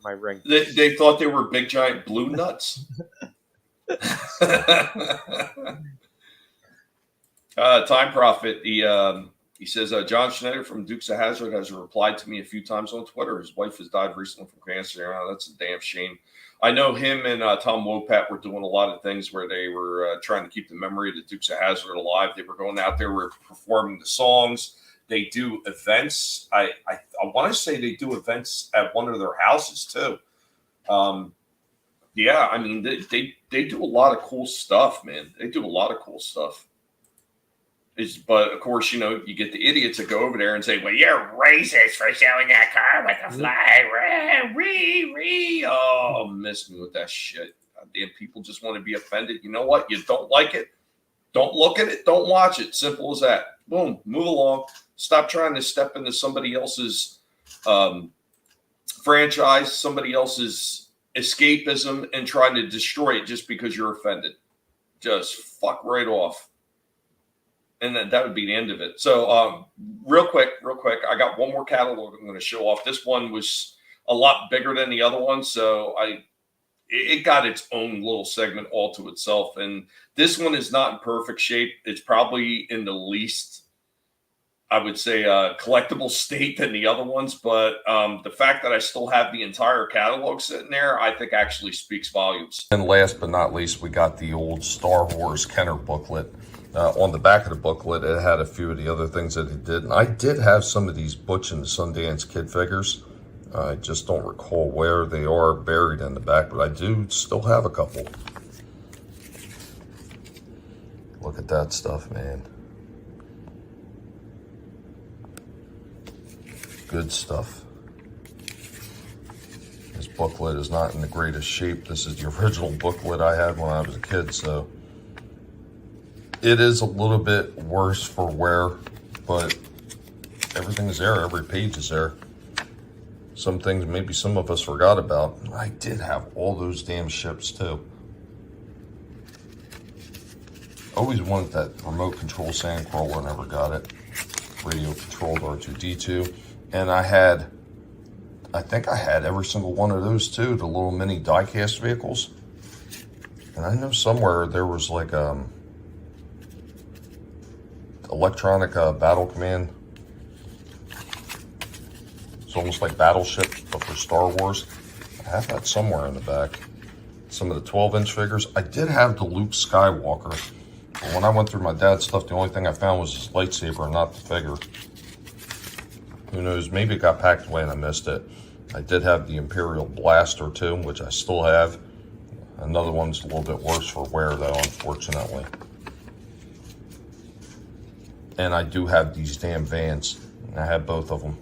my ring. They thought they were big giant blue nuts. Time Prophet. He says John Schneider from Dukes of Hazzard has replied to me a few times on Twitter. His wife has died recently from cancer. That's a damn shame. I know him and Tom Wopat were doing a lot of things where they were trying to keep the memory of the Dukes of Hazzard alive. They were going out there, were performing the songs. They do events. I want to say they do events at one of their houses too. Yeah, I mean they do a lot of cool stuff, man. They do a lot of cool stuff. But of course, you get the idiots that go over there and say, "Well, you're racist for showing that car with the flag." Oh, miss me with that shit. Goddamn, people just want to be offended. You know what? You don't like it, don't look at it, don't watch it. Simple as that. Boom, move along. Stop trying to step into somebody else's franchise, somebody else's escapism, and trying to destroy it just because you're offended. Just fuck right off. And that would be the end of it. So real quick, I got one more catalog I'm going to show off. This one was a lot bigger than the other one, so it got its own little segment all to itself. And this one is not in perfect shape. It's probably in the least, I would say, collectible state than the other ones. But the fact that I still have the entire catalog sitting there, I think actually speaks volumes. And last but not least, we got the old Star Wars Kenner booklet. On the back of the booklet, it had a few of the other things that he did. And I did have some of these Butch and the Sundance Kid figures. I just don't recall where they are buried in the back, but I do still have a couple. Look at that stuff, man. Good stuff. This booklet is not in the greatest shape. This is the original booklet I had when I was a kid, so it is a little bit worse for wear, but everything is there. Every page is there. Some things maybe some of us forgot about. I did have all those damn ships too. Always wanted that remote control Sandcrawler, never got it. Radio controlled R2-D2. And I think I had every single one of those too, the little mini diecast vehicles. And I know somewhere there was like electronic battle command. It's almost like Battleship, but for Star Wars. I have that somewhere in the back. Some of the 12-inch figures. I did have the Luke Skywalker. But when I went through my dad's stuff, the only thing I found was his lightsaber, not the figure. Who knows? Maybe it got packed away and I missed it. I did have the Imperial Blaster too, which I still have. Another one's a little bit worse for wear though, unfortunately. And I do have these damn Vans. I have both of them.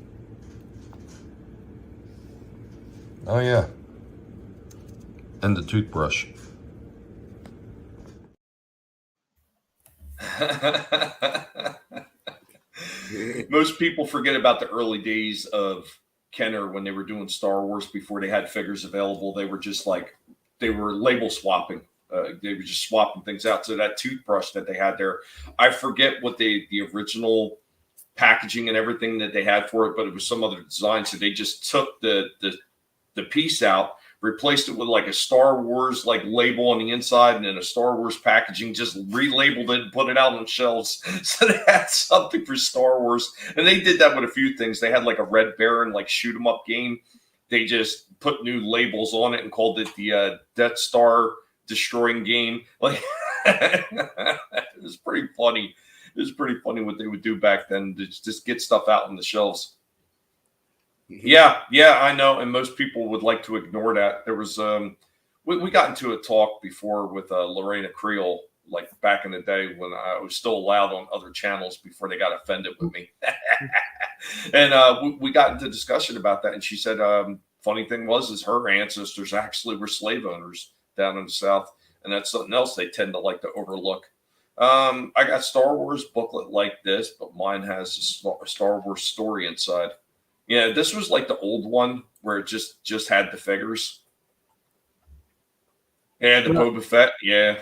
Oh yeah. And the toothbrush. Most people forget about the early days of Kenner when they were doing Star Wars before they had figures available. They were just like, they were label swapping. They were just swapping things out. So that toothbrush that they had there, I forget what the original packaging and everything that they had for it, but it was some other design. So they just took the piece out, replaced it with like a Star Wars like label on the inside and then a Star Wars packaging, just relabeled it and put it out on the shelves. So they had something for Star Wars. And they did that with a few things. They had like a Red Baron, like shoot 'em up game. They just put new labels on it and called it the Death Star destroying game. Like it was pretty funny. It was pretty funny what they would do back then to just get stuff out on the shelves. Yeah, I know. And most people would like to ignore that. There was we got into a talk before with Lorena Creel, like back in the day when I was still allowed on other channels before they got offended with me. And we got into discussion about that. And she said, funny thing is her ancestors actually were slave owners down in the South. And that's something else they tend to like to overlook. I got Star Wars booklet like this, but mine has a Star Wars story inside. Yeah, this was like the old one where it just had the figures. Yeah, the Boba Fett. Yeah,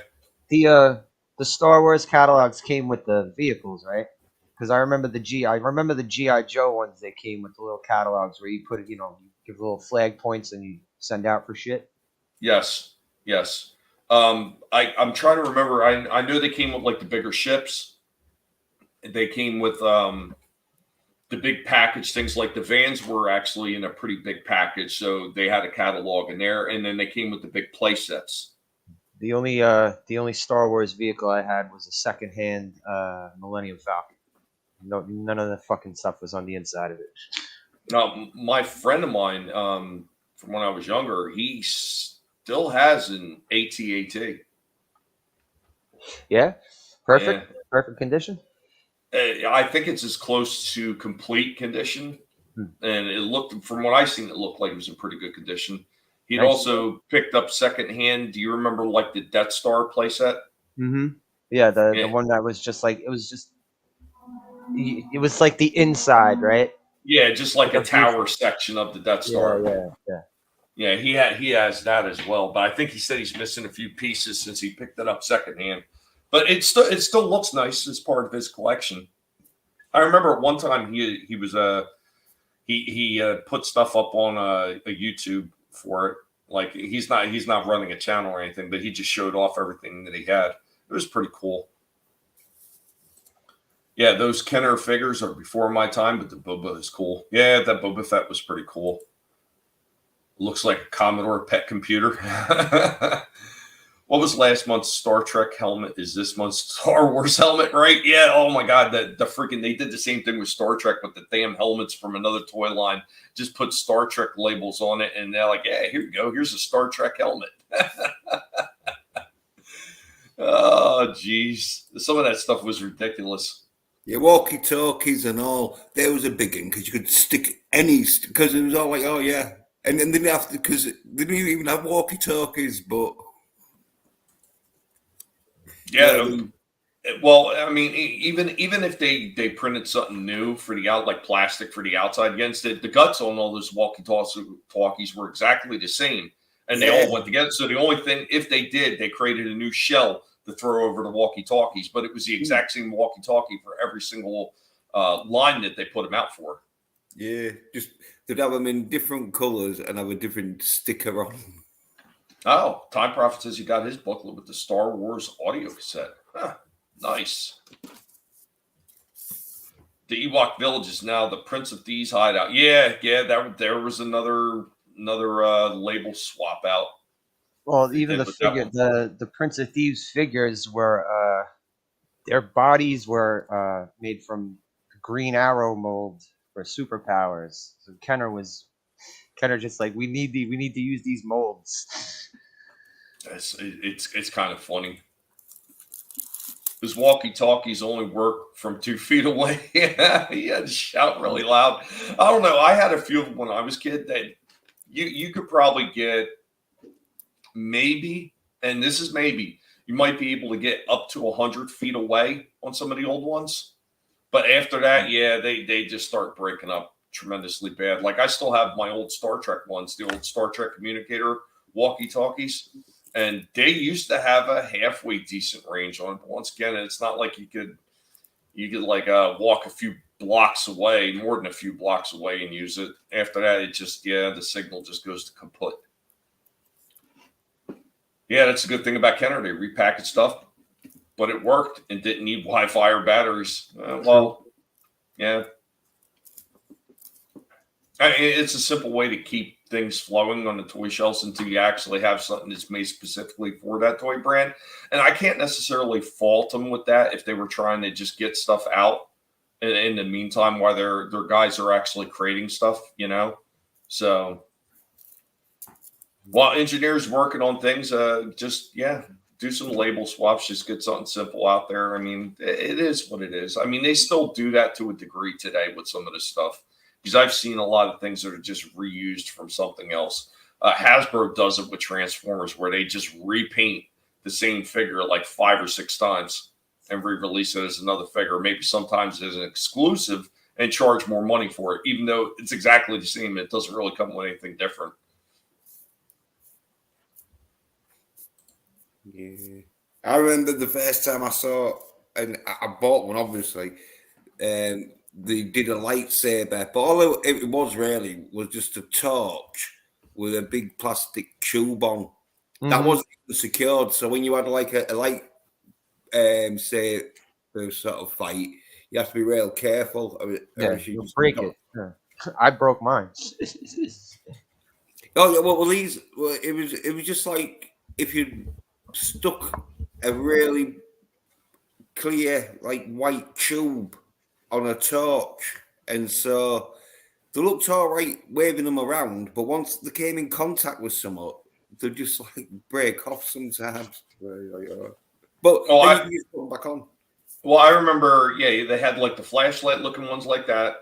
The Star Wars catalogs came with the vehicles, right? Because I remember the GI Joe ones. They came with the little catalogs where you put it, you give little flag points and you send out for shit. Yes. I'm trying to remember. I know they came with like the bigger ships. They came with the big package things. Like the vans were actually in a pretty big package, so they had a catalog in there, and then they came with the big play sets. The only Star Wars vehicle I had was a secondhand Millennium Falcon. No, none of the fucking stuff was on the inside of it. Now, my friend of mine from when I was younger, he still has an AT-AT. Yeah, perfect condition. I think it's as close to complete condition, and it looked, from what I seen, it looked like it was in pretty good condition. He'd also picked up secondhand. Do you remember like the Death Star playset? Mm-hmm. Yeah, the one that was just like it was like the inside, right? Yeah, just like a tower section of the Death Star. Yeah. He has that as well, but I think he said he's missing a few pieces since he picked it up secondhand. But it still looks nice as part of his collection. I remember at one time he was he put stuff up on a YouTube for it. Like he's not running a channel or anything, but he just showed off everything that he had. It was pretty cool. Yeah, those Kenner figures are before my time, but the Boba is cool. Yeah, that Boba Fett was pretty cool. Looks like a Commodore PET computer. What was last month's Star Trek helmet? Is this month's Star Wars helmet, right? Yeah. Oh my God, the freaking, they did the same thing with Star Trek with the damn helmets from another toy line. Just put Star Trek labels on it, and they're like, "Yeah, here you go. Here's a Star Trek helmet." Oh, geez, some of that stuff was ridiculous. Yeah, walkie-talkies and all. There was a big one because you could stick any, because it was all like, oh yeah, and then they didn't have to, because they didn't even have walkie-talkies, but. Yeah, well, I mean, even if they printed something new for the like plastic for the outside against it, the guts on all those walkie-talkies were exactly the same, and they all went together. So the only thing, if they did, they created a new shell to throw over the walkie-talkies, but it was the exact same walkie-talkie for every single line that they put them out for. Yeah, just they'd have them in different colors and have a different sticker on them. Oh, Time Prophet says he got his booklet with the Star Wars audio cassette. Huh, nice. The Ewok Village is now the Prince of Thieves hideout. Yeah, there was another label swap out. Well, even the figure, the Prince of Thieves figures were their bodies were made from Green Arrow mold for superpowers. So Kenner just like, we need to use these molds. It's kind of funny. His walkie-talkies only work from 2 feet away. Yeah, he had to shout really loud. I don't know. I had a few of them when I was a kid that you could probably get maybe, and this is maybe, you might be able to get up to 100 feet away on some of the old ones. But after that, yeah, they just start breaking up tremendously bad. Like I still have my old Star Trek ones, the old Star Trek communicator walkie-talkies, and they used to have a halfway decent range on it. But once again, it's not like you could like walk a few blocks away, more than a few blocks away, and use it. After that, it just the signal just goes to kaput. Yeah, that's a good thing about Kenner. They repackaged stuff, but it worked and didn't need Wi-Fi or batteries. Well, yeah. I mean, it's a simple way to keep things flowing on the toy shelves until you actually have something that's made specifically for that toy brand. And I can't necessarily fault them with that if they were trying to just get stuff out in the meantime while their guys are actually creating stuff, you know? So while engineers working on things, just, do some label swaps, just get something simple out there. I mean, it is what it is. I mean, they still do that to a degree today with some of this stuff. Because I've seen a lot of things that are just reused from something else. Hasbro does it with Transformers, where they just repaint the same figure like 5 or 6 times and re-release it as another figure, maybe sometimes as an exclusive, and charge more money for it, even though it's exactly the same. It doesn't really come with anything different. Yeah, I remember the first time I saw, and I bought one, obviously. They did a lightsaber, but all it was really was just a torch with a big plastic tube on. That wasn't even secured. So when you had like a light, say, sort of fight, you have to be real careful. You'll break it. Yeah. I broke mine. Oh yeah, well, it was just like if you stuck a really clear, like white tube on a torch, and so they looked all right waving them around, but once they came in contact with someone, they just like break off sometimes. But then you can just put them back on. Well, I remember, they had like the flashlight looking ones like that,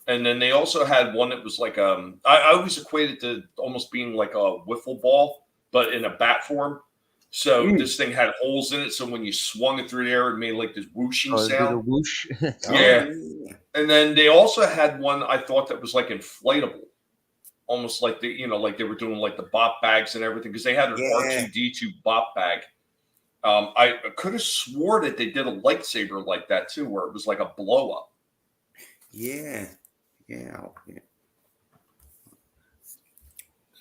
and then they also had one that was like I always equated to almost being like a wiffle ball, but in a bat form. So this thing had holes in it, so when you swung it through the air, it made like this whooshing sound. A whoosh. Yeah. And then they also had one I thought that was like inflatable, almost like like they were doing like the bop bags and everything, because they had an R2D2 bop bag. I could have swore that they did a lightsaber like that too, where it was like a blow up. Yeah.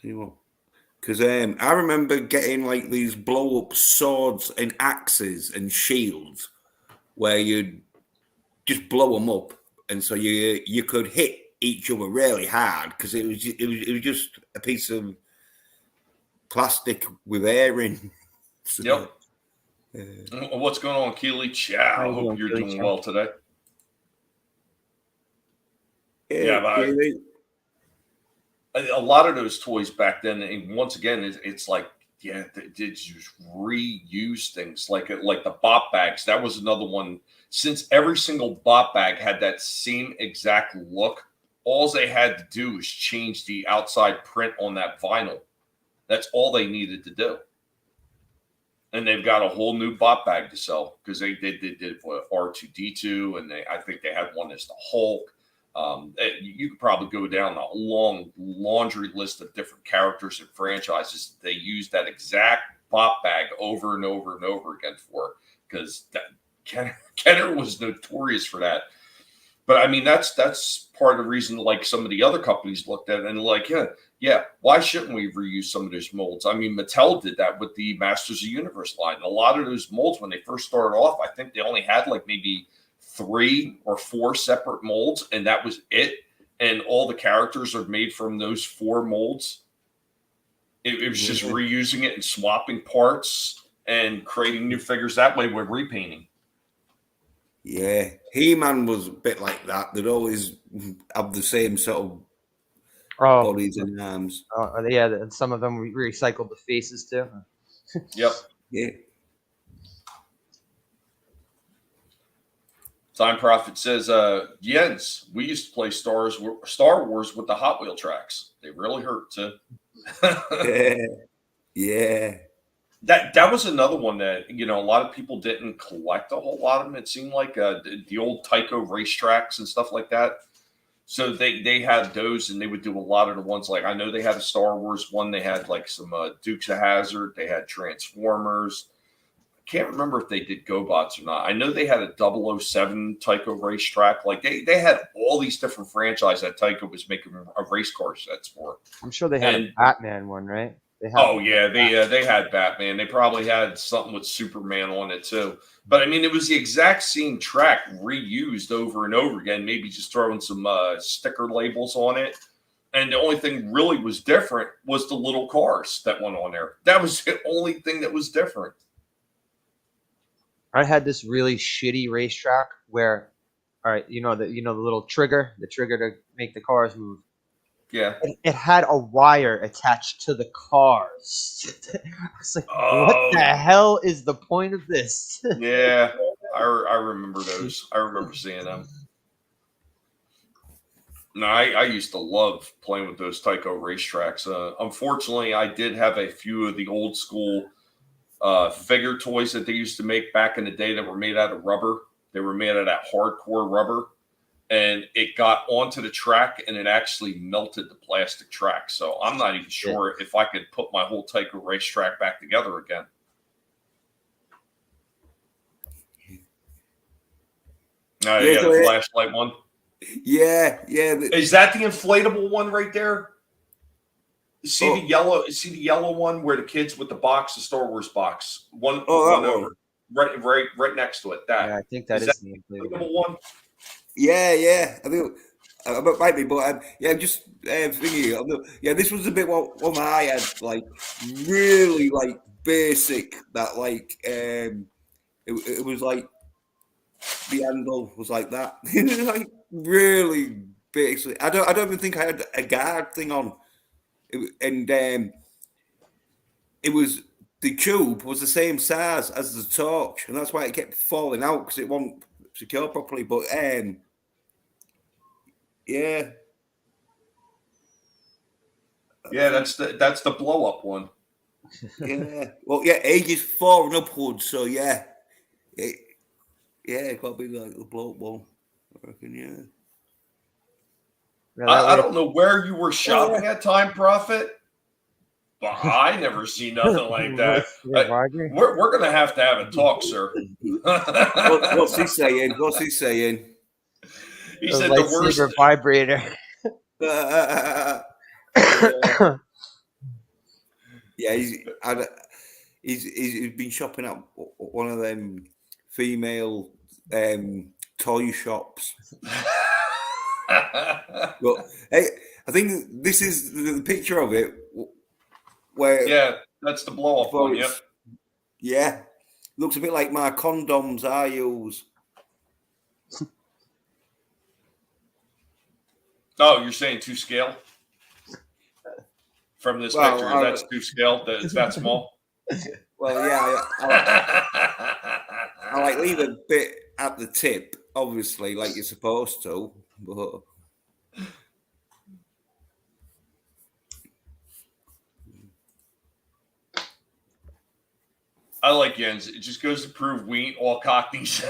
See what? Because I remember getting like these blow up swords and axes and shields where you'd just blow them up, and so you could hit each other really hard because it was just a piece of plastic with air in. So, yep. What's going on, Keely? Chow. I hope you're doing well today. A lot of those toys back then, and once again, it's like, they just reuse things like the bop bags. That was another one. Since every single bop bag had that same exact look, all they had to do was change the outside print on that vinyl. That's all they needed to do. And they've got a whole new bop bag to sell because they did R2D2, and I think they had one as the Hulk. You could probably go down a long laundry list of different characters and franchises they use that exact bop bag over and over and over again for, because Kenner was notorious for that. But I mean, that's part of the reason, like some of the other companies looked at it and like, why shouldn't we reuse some of those molds? I mean, Mattel did that with the Masters of the Universe line. A lot of those molds, when they first started off, I think they only had like maybe 3 or 4 separate molds, and that was it. And all the characters are made from those 4 molds. It was just reusing it and swapping parts and creating new figures that way with repainting. Yeah, He-Man was a bit like that. They'd always have the same sort of bodies and arms. And some of them recycled the faces too. Yep. Yeah. Time Prophet says, Jens, we used to play Star Wars with the Hot Wheel tracks. They really hurt too. Yeah. That was another one that a lot of people didn't collect a whole lot of them. It seemed like the old Tyco racetracks and stuff like that. So they had those, and they would do a lot of the ones like I know they had a Star Wars one. They had like some Dukes of Hazzard. They had Transformers. I can't remember if they did GoBots or not. I know they had a 007 Tyco racetrack. Like they had all these different franchises that Tyco was making a race car sets for. I'm sure they had a Batman one, right? They had Batman. They probably had something with Superman on it too. But I mean, it was the exact same track reused over and over again. Maybe just throwing some sticker labels on it. And the only thing really was different was the little cars that went on there. That was the only thing that was different. I had this really shitty racetrack where, all right, the little trigger, to make the cars move. Yeah. It had a wire attached to the cars. I was like, what the hell is the point of this? Yeah, I remember those. I remember seeing them. No, I used to love playing with those Tyco racetracks. Unfortunately, I did have a few of the old school figure toys that they used to make back in the day that were made out of rubber. They were made out of that hardcore rubber. And it got onto the track, and it actually melted the plastic track. So I'm not even sure if I could put my whole Tyco racetrack back together again. Oh, yeah, the flashlight one. Yeah. Is that the inflatable one right there? See the yellow? See the yellow one where the kids with the box, the Star Wars box, one over, right next to it. That I think that is the inflatable one. Yeah. I think it might be, but just thinking. Yeah, this was a bit what I had, like really like basic. That like it was like the handle was like that, like really basic. I don't even think I had a guard thing on, and it was the tube was the same size as the torch, and that's why it kept falling out because it wasn't secure properly. But yeah, that's the blow up one. Yeah, well, yeah, ages 4 and upwards. So yeah, it got to be like the blow up one. I reckon, I don't know where you were shopping at Time Prophet, but I never see nothing like that. We're gonna have to have a talk, sir. What's he saying? He said the worst vibrator. Yeah, he's been shopping at one of them female toy shops. Well, hey, I think this is the picture of it. Where that's the blow up one. Yep. Yeah, looks a bit like my condoms I use. Oh, you're saying to scale? From this picture, that's to scale. It's that small. Well, yeah, I like leave a bit at the tip, obviously, like you're supposed to. But I like Jens. It just goes to prove we ain't all cockneys.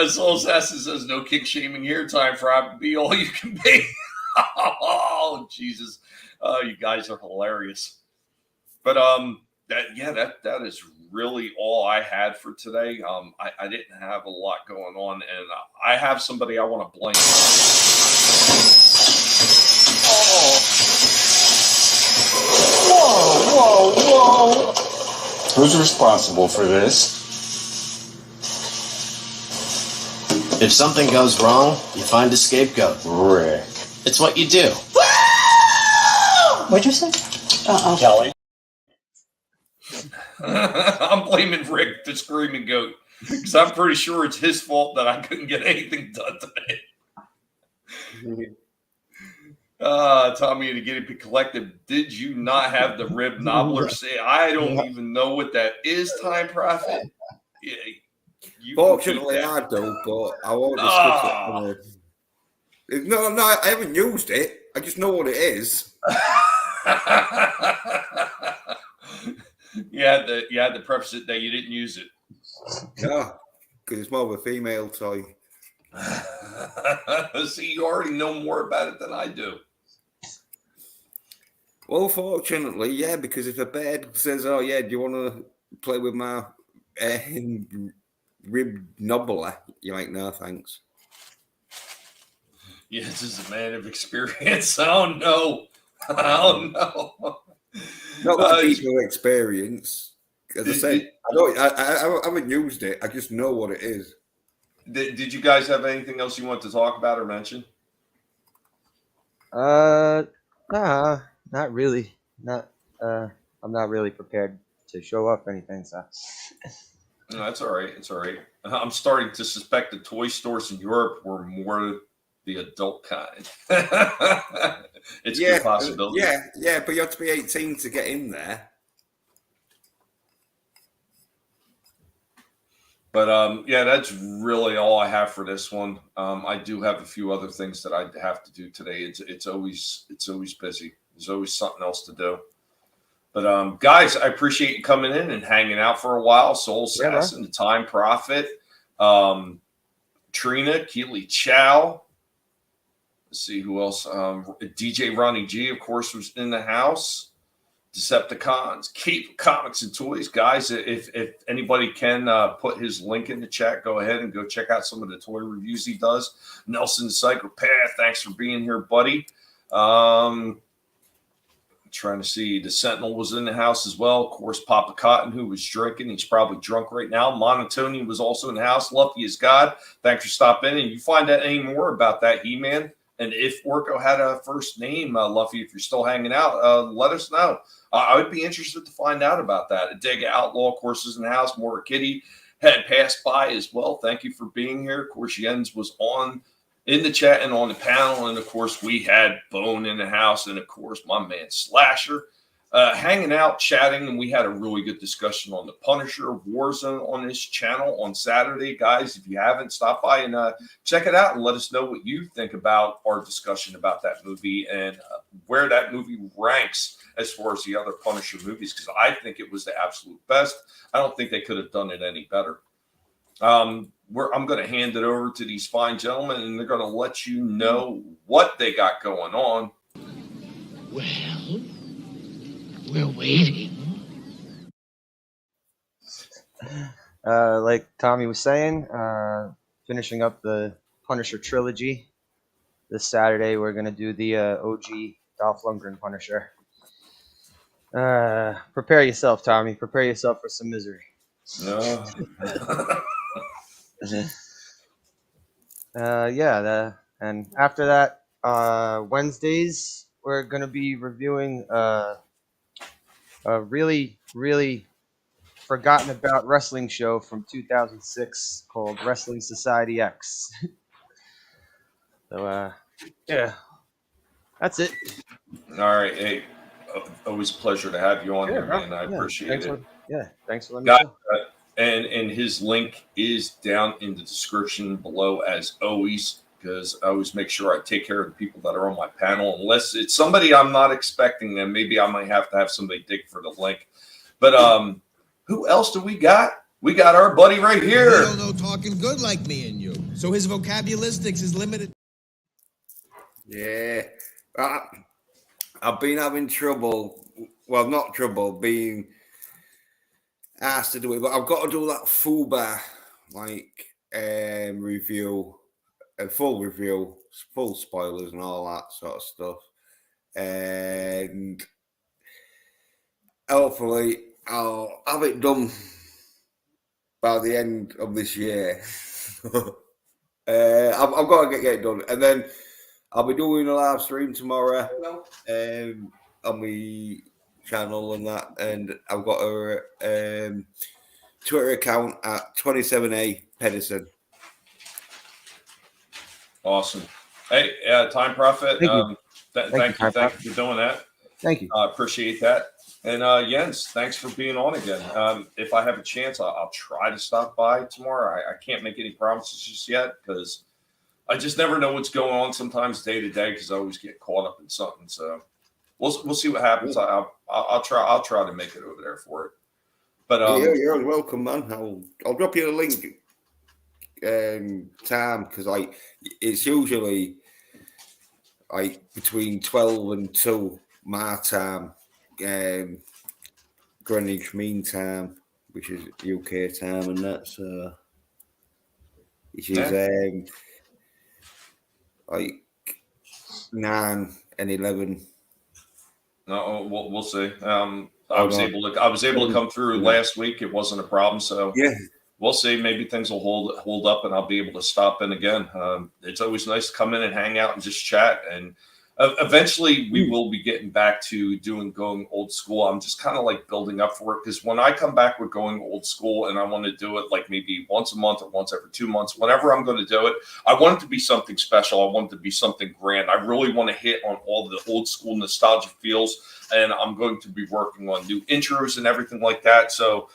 Soul Assassin says, no kick shaming here. Time for I to be all you can be. Oh, Jesus. You guys are hilarious. But that is really all I had for today. I didn't have a lot going on, and I have somebody I want to blame. Whoa. Who's responsible for this? If something goes wrong, you find a scapegoat. Rick. It's what you do. What'd you say? Kelly. I'm blaming Rick, the screaming goat, because I'm pretty sure it's his fault that I couldn't get anything done today. Tommy and the Guinea Pig Collective, did you not have the rib knobbler? Say, I don't even know what that is, Time Prophet. Yeah, fortunately, I don't, but I won't discuss it. No, I haven't used it. I just know what it is. You had to preface it that you didn't use it. Yeah, because it's more of a female toy. See, you already know more about it than I do. Well, fortunately, yeah, because if a bird says, "Oh yeah, do you want to play with my rib nobbler?" You're like, "No, thanks." Yeah, this is a man of experience. Oh no. Oh no. Not that deep of experience. As I said, I haven't used it. I just know what it is. Did you guys have anything else you want to talk about or mention? Nah, not really. I'm not really prepared to show off anything. So. No, that's all right. It's all right. I'm starting to suspect the toy stores in Europe were more the adult kind. It's a good possibility. Yeah, but you have to be 18 to get in there. But yeah, that's really all I have for this one. I do have a few other things that I have to do today. It's always busy. There's always something else to do. But guys, I appreciate you coming in and hanging out for a while. Soul Assassin, the Time Prophet, Trina, Keely Chow. Let's see who else. DJ Ronnie G, of course, was in the house. Decepticons, Cape Comics and Toys. Guys, if anybody can put his link in the chat, go ahead and go check out some of the toy reviews he does. Nelson the Psychopath, thanks for being here, buddy. Trying to see. The Sentinel was in the house as well. Of course, Papa Cotton, who was drinking. He's probably drunk right now. Monotony was also in the house. Lucky as God. Thanks for stopping in. And you find out any more about that He-Man. And if Orko had a first name, Luffy, if you're still hanging out, let us know. I would be interested to find out about that. A Dig Outlaw, of course, is in the house. Mora Kitty had passed by as well. Thank you for being here. Of course, Jens was on in the chat and on the panel. And, of course, we had Bone in the house. And, of course, my man Slasher hanging out, chatting. And we had a really good discussion on the Punisher Warzone on this channel on Saturday. Guys, if you haven't, stop by and check it out and let us know what you think about our discussion about that movie and where that movie ranks as far as the other Punisher movies, because I think it was the absolute best. I don't think they could have done it any better. I'm going to hand it over to these fine gentlemen, and they're going to let you know what they got going on. Well, we're waiting. Like Tommy was saying, finishing up the Punisher trilogy. This Saturday, we're going to do the OG Dolph Lundgren Punisher. Prepare yourself, Tommy. Prepare yourself for some misery. No. And after that, Wednesdays, we're going to be reviewing a really, really forgotten about wrestling show from 2006 called Wrestling Society X. So, yeah, that's it. All right. Hey, always a pleasure to have you on here, man. I appreciate it. Thanks for letting me know. And his link is down in the description below as always, because I always make sure I take care of the people that are on my panel. Unless it's somebody I'm not expecting, then maybe I might have to have somebody dig for the link. But who else do we got? We got our buddy right here. They don't know talking good like me and you, so his vocabularistics is limited. Yeah, I've been having trouble. Well, not trouble, being asked to do it, but I've got to do that full review, a full review, full spoilers and all that sort of stuff. And hopefully I'll have it done by the end of this year. I've got to get it done. And then I'll be doing a live stream tomorrow on my channel and that. And I've got a Twitter account at 27A Pedersen. Awesome. Hey, Time Prophet. Thank you for doing that. Thank you. I appreciate that. And Jens, thanks for being on again. If I have a chance, I'll try to stop by tomorrow. I can't make any promises just yet because I just never know what's going on sometimes day to day because I always get caught up in something. So we'll see what happens. I'll try to make it over there for it. But you're welcome, man. I'll drop you a link time, because like it's usually like between 12 and 2 my time, Greenwich Mean Time, which is UK time, and that's which is like 9 and 11. No, we'll see. I was able to come through last week. It wasn't a problem, so yeah, we'll see. Maybe things will hold up, and I'll be able to stop in again. It's always nice to come in and hang out and just chat. And eventually, we will be getting back to going old school. I'm just kind of like building up for it, because when I come back with going old school, and I want to do it like maybe once a month or once every 2 months, whenever I'm going to do it, I want it to be something special. I want it to be something grand. I really want to hit on all the old school nostalgia feels. And I'm going to be working on new intros and everything like that. So,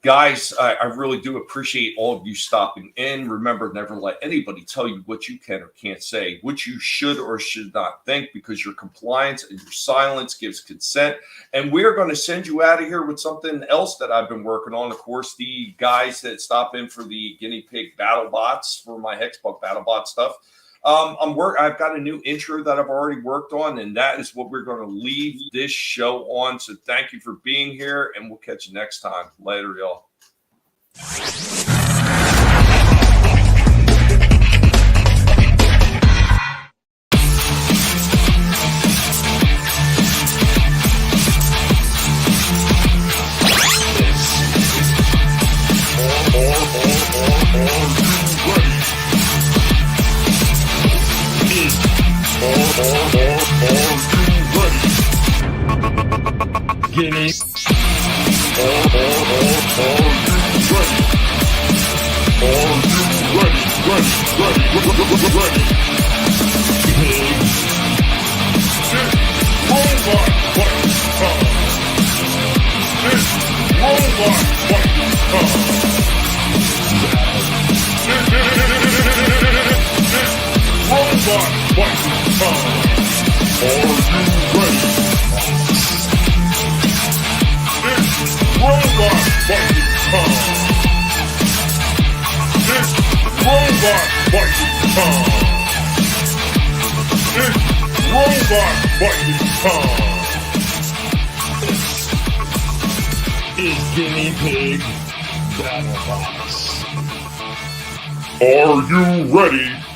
guys, I really do appreciate all of you stopping in. Remember, never let anybody tell you what you can or can't say, what you should or should not think, because your compliance and your silence gives consent. And we're going to send you out of here with something else that I've been working on. Of course, the guys that stop in for the guinea pig battle bots, for my Hexbug battle bot stuff, I've got a new intro that I've already worked on, and that is what we're going to leave this show on. So thank you for being here, and we'll catch you next time. Later, y'all. Guinea. Is Guinea Pig Battle Box. Are you ready?